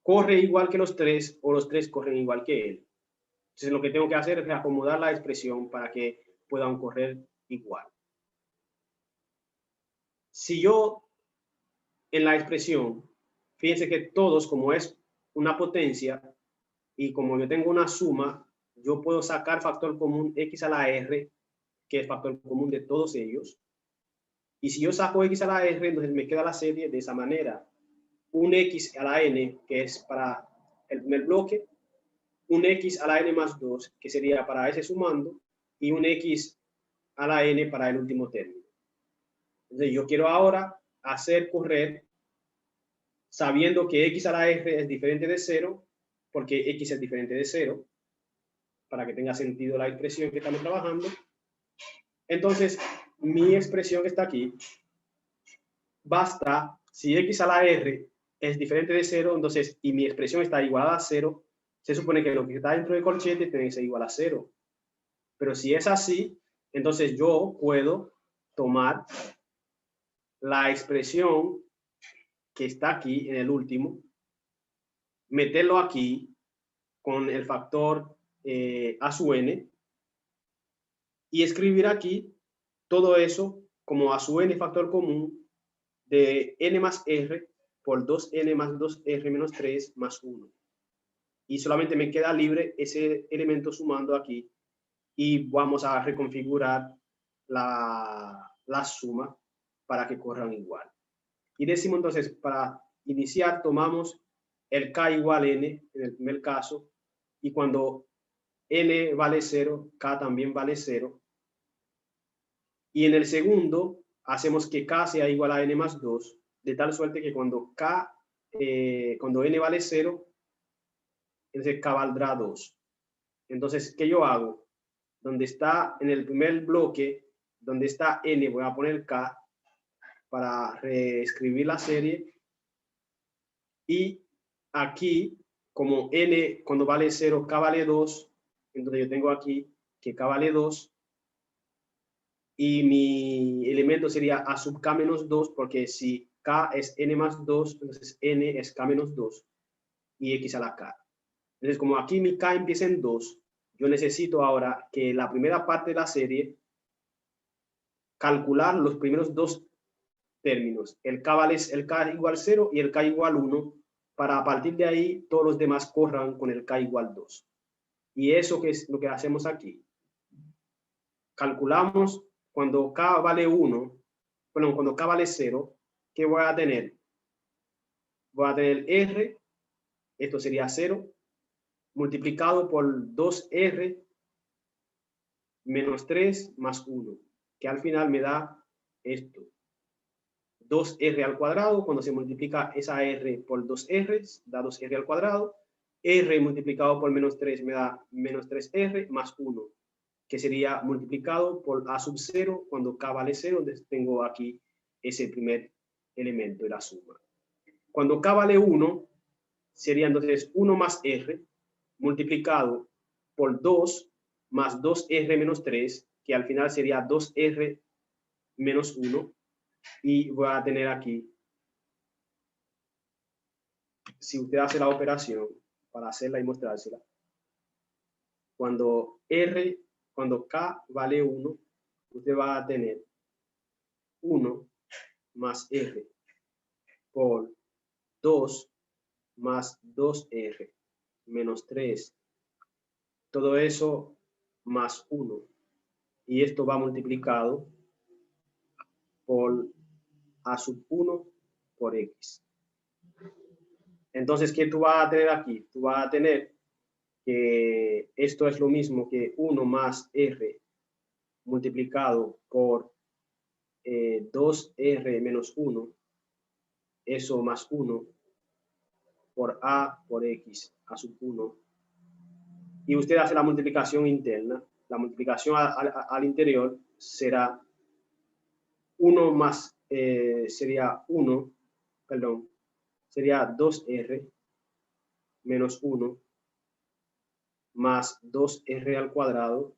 corre igual que los tres o los tres corren igual que él. Entonces, lo que tengo que hacer es reacomodar la expresión para que puedan correr igual. Si yo en la expresión, fíjense que todos, como es una potencia y como yo tengo una suma, yo puedo sacar factor común x a la r, que es factor común de todos ellos. Y si yo saco x a la r, entonces me queda la serie de esa manera. Un x a la n, que es para el primer bloque, un x a la n más 2, que sería para ese sumando, y un x a la n para el último término. Entonces yo quiero ahora hacer correr sabiendo que x a la r es diferente de 0, porque x es diferente de 0, para que tenga sentido la expresión que estamos trabajando. Entonces, mi expresión que está aquí, basta, si x a la r es diferente de 0, entonces, y mi expresión está igualada a 0, se supone que lo que está dentro del corchete tiene que ser igual a 0. Pero si es así, entonces yo puedo tomar la expresión que está aquí en el último, meterlo aquí con el factor a su n y escribir aquí todo eso como a su n factor común de n más r por 2n más 2r menos 3 más 1. Y solamente me queda libre ese elemento sumando aquí y vamos a reconfigurar la suma para que corran igual. Y decimos entonces, para iniciar, tomamos el k igual n en el primer caso, y cuando n vale 0, k también vale 0. Y en el segundo, hacemos que k sea igual a n más 2, de tal suerte que cuando cuando n vale 0, entonces k valdrá 2. Entonces, ¿qué yo hago? Donde está en el primer bloque, donde está n, voy a poner k para reescribir la serie. Y aquí, como n cuando vale 0, k vale 2, entonces yo tengo aquí que k vale 2. Y mi elemento sería a sub k menos 2, porque si k es n más 2, entonces n es k menos 2 y x a la k. Entonces, como aquí mi k empieza en 2, yo necesito ahora que la primera parte de la serie calcular los primeros dos términos. El k igual 0 y el k igual 1, para a partir de ahí todos los demás corran con el k igual 2. Y eso que es lo que hacemos aquí. Calculamos cuando k vale 1, bueno, cuando k vale 0, ¿qué voy a tener? Voy a tener r, esto sería 0, multiplicado por 2r menos 3 más 1, que al final me da esto. 2r al cuadrado, cuando se multiplica esa r por 2r, da 2r al cuadrado. R multiplicado por menos 3 me da menos 3r más 1, que sería multiplicado por a sub 0 cuando k vale 0, entonces tengo aquí ese primer elemento de la suma. Cuando k vale 1, sería entonces 1 más r multiplicado por 2 más 2r menos 3, que al final sería 2r menos 1, y voy a tener aquí, si usted hace la operación para hacerla y mostrársela, cuando k vale 1, usted va a tener 1 más r por 2 más 2r menos 3, todo eso más 1, y esto va multiplicado por a sub 1 por x. Entonces, ¿qué tú vas a tener aquí? Tú vas a tener que esto es lo mismo que 1 más R multiplicado por 2R menos 1, eso más 1, por A por X a sub 1. Y usted hace la multiplicación interna. La multiplicación al interior será 1 más, sería 2R menos 1 más 2R al cuadrado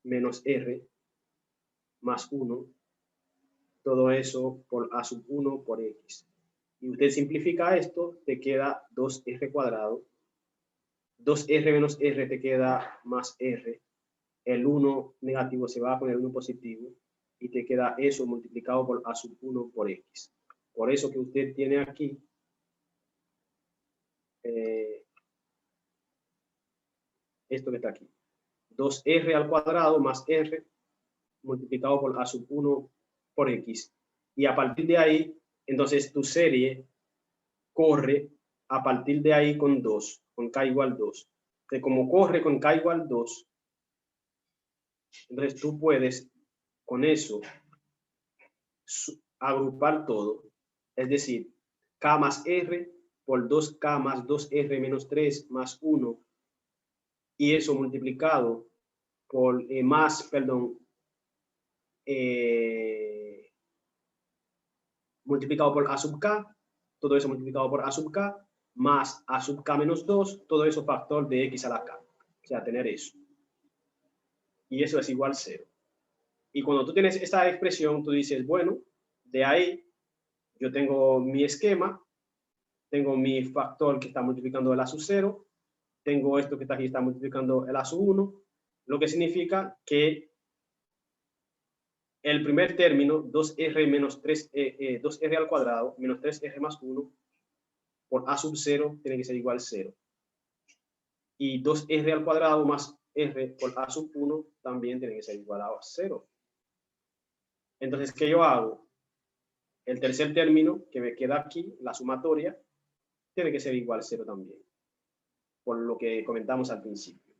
menos R más 1, todo eso por A sub 1 por X. Y usted simplifica esto, te queda 2R cuadrado. 2R menos R te queda más R. El 1 negativo se va con el 1 positivo y te queda eso multiplicado por A sub 1 por X. Por eso que usted tiene aquí esto que está aquí. 2R al cuadrado más R multiplicado por A sub 1 por X. Y a partir de ahí, entonces tu serie corre a partir de ahí con 2, con K igual 2. Entonces, como corre con K igual 2, entonces tú puedes con eso agrupar todo. Es decir, K más R por 2K más 2R menos 3 más 1. Y eso multiplicado por multiplicado por A sub K, todo eso multiplicado por A sub K, más A sub K menos 2, todo eso factor de X a la K. O sea, tener eso. Y eso es igual a 0. Y cuando tú tienes esta expresión, tú dices, bueno, de ahí yo tengo mi esquema, tengo mi factor que está multiplicando el A sub 0, tengo esto que está aquí, está multiplicando el A sub 1, lo que significa que el primer término, 2R menos 3, 2R al cuadrado menos 3R más 1 por A sub 0 tiene que ser igual a 0. Y 2R al cuadrado más R por A sub 1 también tiene que ser igual a 0. Entonces, ¿qué yo hago? El tercer término que me queda aquí, la sumatoria, tiene que ser igual a 0 también, por lo que comentamos al principio.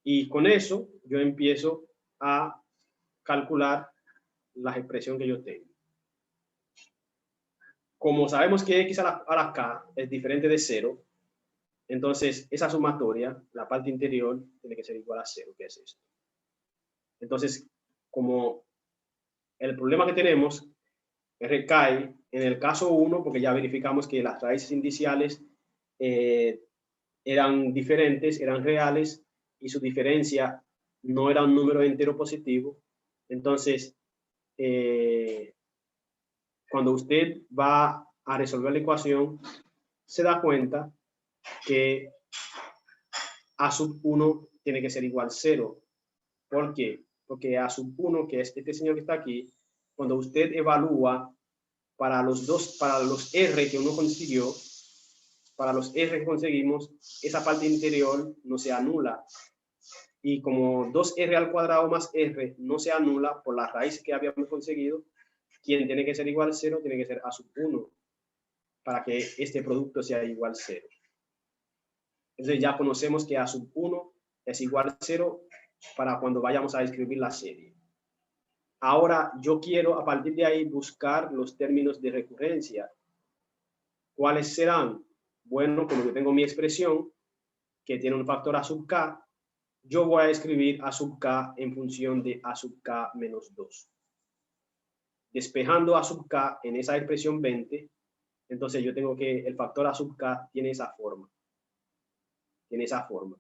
Y con eso yo empiezo a calcular la expresión que yo tengo. Como sabemos que X a la K es diferente de 0, entonces esa sumatoria, la parte interior, tiene que ser igual a 0, que es esto. Entonces, como el problema que tenemos recae en el caso 1, porque ya verificamos que las raíces iniciales eran diferentes, eran reales, y su diferencia no era un número entero positivo. Entonces, cuando usted va a resolver la ecuación, se da cuenta que A sub 1 tiene que ser igual a 0. ¿Por qué? Porque A sub 1, que es este señor que está aquí, cuando usted evalúa para los R que uno consiguió, para los R que conseguimos, esa parte interior no se anula. Y como 2R al cuadrado más R no se anula por la raíz que habíamos conseguido, quien tiene que ser igual a 0 tiene que ser A sub 1 para que este producto sea igual a 0. Entonces ya conocemos que A sub 1 es igual a 0 para cuando vayamos a escribir la serie. Ahora yo quiero a partir de ahí buscar los términos de recurrencia. ¿Cuáles serán? Bueno, como yo tengo mi expresión que tiene un factor A sub K, yo voy a escribir A sub K en función de A sub K menos 2. Despejando A sub K en esa expresión 20, entonces yo tengo que el factor A sub K tiene esa forma. Tiene esa forma.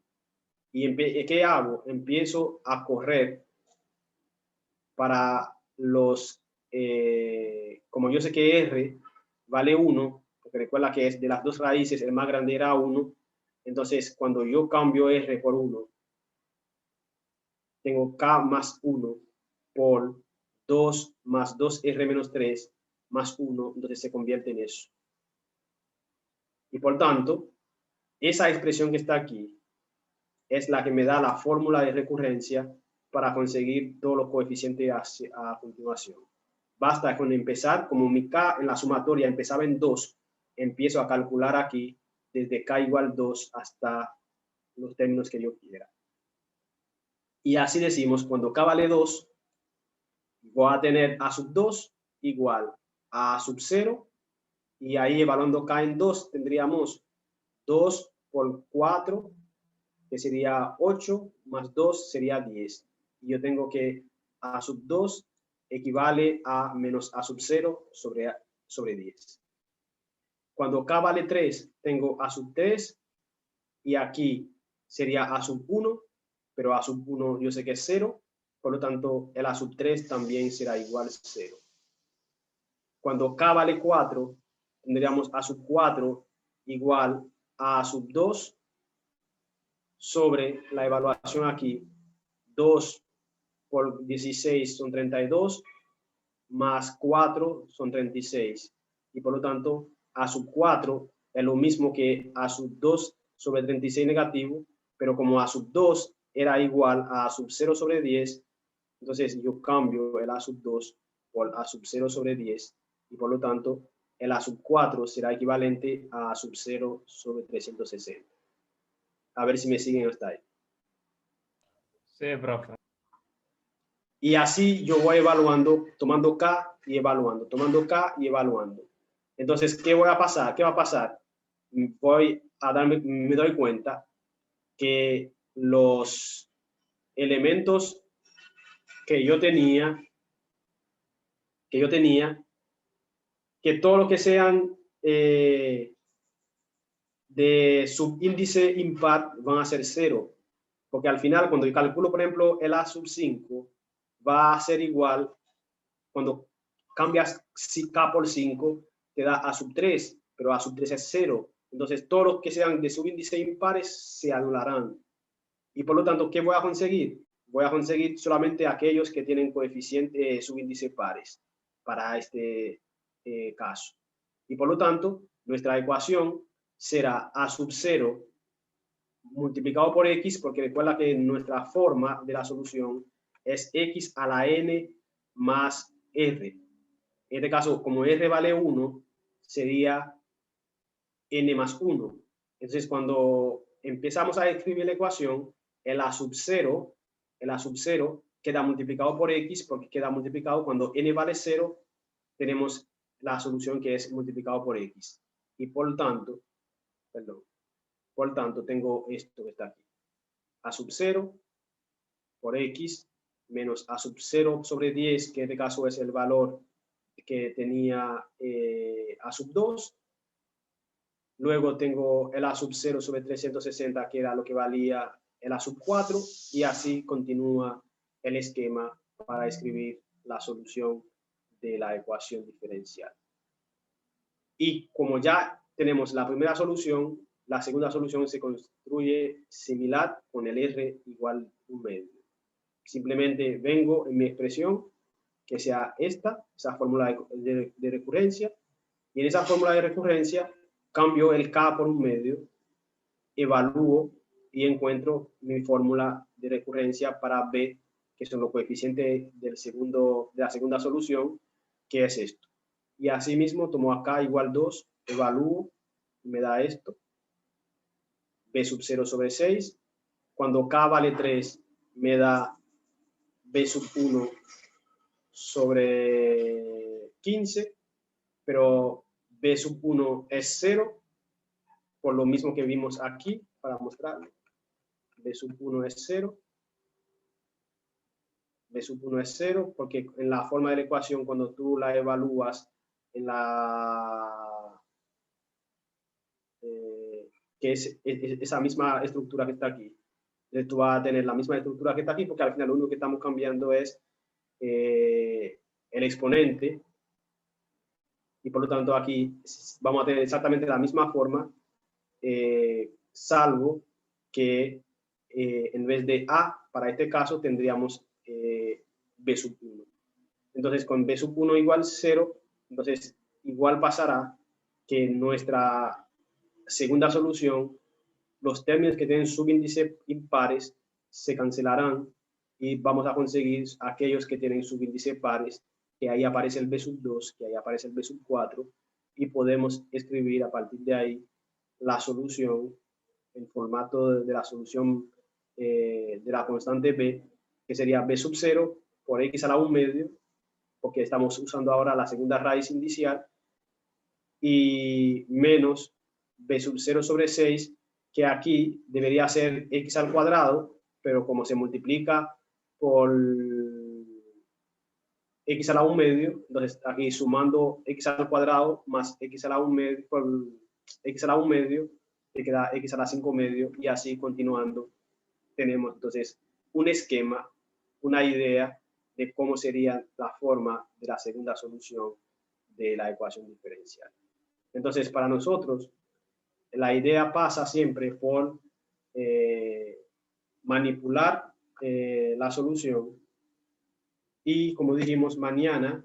¿Y qué hago? Empiezo a correr para los, como yo sé que R vale 1, porque recuerda que es de las dos raíces, el más grande era 1, entonces cuando yo cambio R por 1, tengo K más 1 por 2 más 2R menos 3 más 1, entonces se convierte en eso. Y por tanto, esa expresión que está aquí es la que me da la fórmula de recurrencia para conseguir todos los coeficientes a continuación. Basta con empezar, como mi K en la sumatoria empezaba en 2, empiezo a calcular aquí desde k igual 2 hasta los términos que yo quiera. Y así decimos, cuando k vale 2, voy a tener a sub 2 igual a sub 0, y ahí evaluando k en 2 tendríamos 2 por 4, que sería 8, más 2 sería 10. Y yo tengo que a sub 2 equivale a menos a sub 0 sobre 10. Cuando k vale 3, tengo a sub 3, y aquí sería a sub 1, pero a sub 1 yo sé que es 0, por lo tanto el a sub 3 también será igual a 0. Cuando k vale 4, tendríamos a sub 4 igual a sub 2 sobre la evaluación aquí, 2 por 16 son 32, más 4 son 36. Y por lo tanto, a sub 4 es lo mismo que a sub 2 sobre 36 negativo, pero como a sub 2 era igual a sub 0 sobre 10, entonces yo cambio el a sub 2 por a sub 0 sobre 10, y por lo tanto, el a sub 4 será equivalente a sub 0 sobre 360. A ver si me siguen hasta ahí. Sí, profe. Y así yo voy evaluando, tomando K y evaluando, tomando K y evaluando. Entonces, ¿qué voy a pasar? ¿Qué va a pasar? Me doy cuenta que los elementos que yo tenía, que todo lo que sean de subíndice impar van a ser 0. Porque al final, cuando yo calculo, por ejemplo, el A sub 5, va a ser igual, cuando cambias K por 5, te da A sub 3, pero A sub 3 es 0. Entonces, todos los que sean de subíndice impares se anularán. Y por lo tanto, ¿qué voy a conseguir? Voy a conseguir solamente aquellos que tienen coeficiente subíndice pares para este caso. Y por lo tanto, nuestra ecuación será A sub 0 multiplicado por X, porque recuerda que nuestra forma de la solución es X a la N más R. En este caso, como R vale 1, sería N más 1. Entonces, cuando empezamos a escribir la ecuación, el A sub 0 queda multiplicado por X, porque queda multiplicado cuando N vale 0, tenemos la solución que es multiplicado por X. Y por tanto, tengo esto que está aquí. A sub 0 por X menos A sub 0 sobre 10, que en este caso es el valor que tenía A sub 2. Luego tengo el A sub 0 sobre 360, que era lo que valía el A sub 4, y así continúa el esquema para escribir la solución de la ecuación diferencial. Y como ya tenemos la primera solución, la segunda solución se construye similar con el R igual 1/2. Simplemente vengo en mi expresión, que sea esa fórmula de recurrencia, y en esa fórmula de recurrencia cambio el K por 1/2, evalúo y encuentro mi fórmula de recurrencia para B, que son los coeficientes de la segunda solución, que es esto. Y asimismo tomo acá igual 2, evalúo, y me da esto. B sub 0 sobre 6. Cuando K vale 3, me da B sub 1 sobre 15, pero B sub 1 es 0, por lo mismo que vimos aquí, para mostrarlo. B sub 1 es 0. B sub 1 es 0, porque en la forma de la ecuación, cuando tú la evalúas en que es esa misma estructura que está aquí, tú vas a tener la misma estructura que está aquí, porque al final lo único que estamos cambiando es el exponente, y por lo tanto aquí vamos a tener exactamente la misma forma, salvo que en vez de A, para este caso tendríamos B sub 1. Entonces, con B sub 1 igual 0, entonces igual pasará que en nuestra segunda solución, los términos que tienen subíndice impares se cancelarán y vamos a conseguir aquellos que tienen subíndice pares, que ahí aparece el B sub 2, que ahí aparece el B sub 4, y podemos escribir a partir de ahí la solución en formato de la solución de la constante b, que sería b sub 0 por x a la 1 medio, porque estamos usando ahora la segunda raíz indicial, y menos b sub 0 sobre 6, que aquí debería ser x al cuadrado, pero como se multiplica por x a la 1 medio, entonces aquí sumando x al cuadrado más x a la 1 medio, por x a la 1 medio, te queda x a la 5 medio, y así continuando. Tenemos entonces un esquema, una idea de cómo sería la forma de la segunda solución de la ecuación diferencial. Entonces, para nosotros, la idea pasa siempre por manipular la solución, y como dijimos, mañana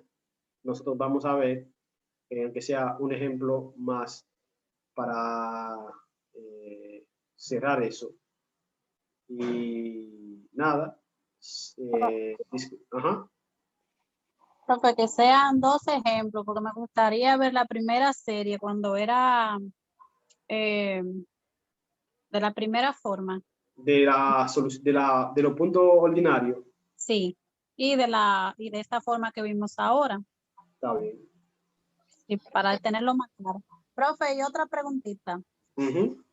nosotros vamos a ver, aunque sea un ejemplo más para cerrar eso. Y nada. Ajá. Profe, que sean 2 ejemplos, porque me gustaría ver la primera serie cuando era de la primera forma. De los puntos ordinarios. Sí, y de esta forma que vimos ahora. Está bien. Y para tenerlo más claro. Profe, y otra preguntita. Uh-huh.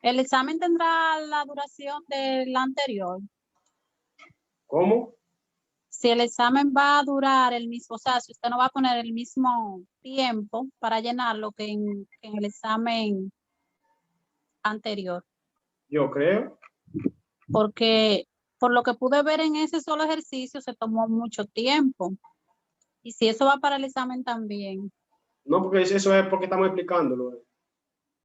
¿El examen tendrá la duración del anterior? ¿Cómo? Si el examen va a durar el mismo, o sea, si usted no va a poner el mismo tiempo para llenarlo que en el examen anterior. Yo creo. Porque por lo que pude ver en ese solo ejercicio se tomó mucho tiempo. Y si eso va para el examen también. No, porque eso es porque estamos explicándolo.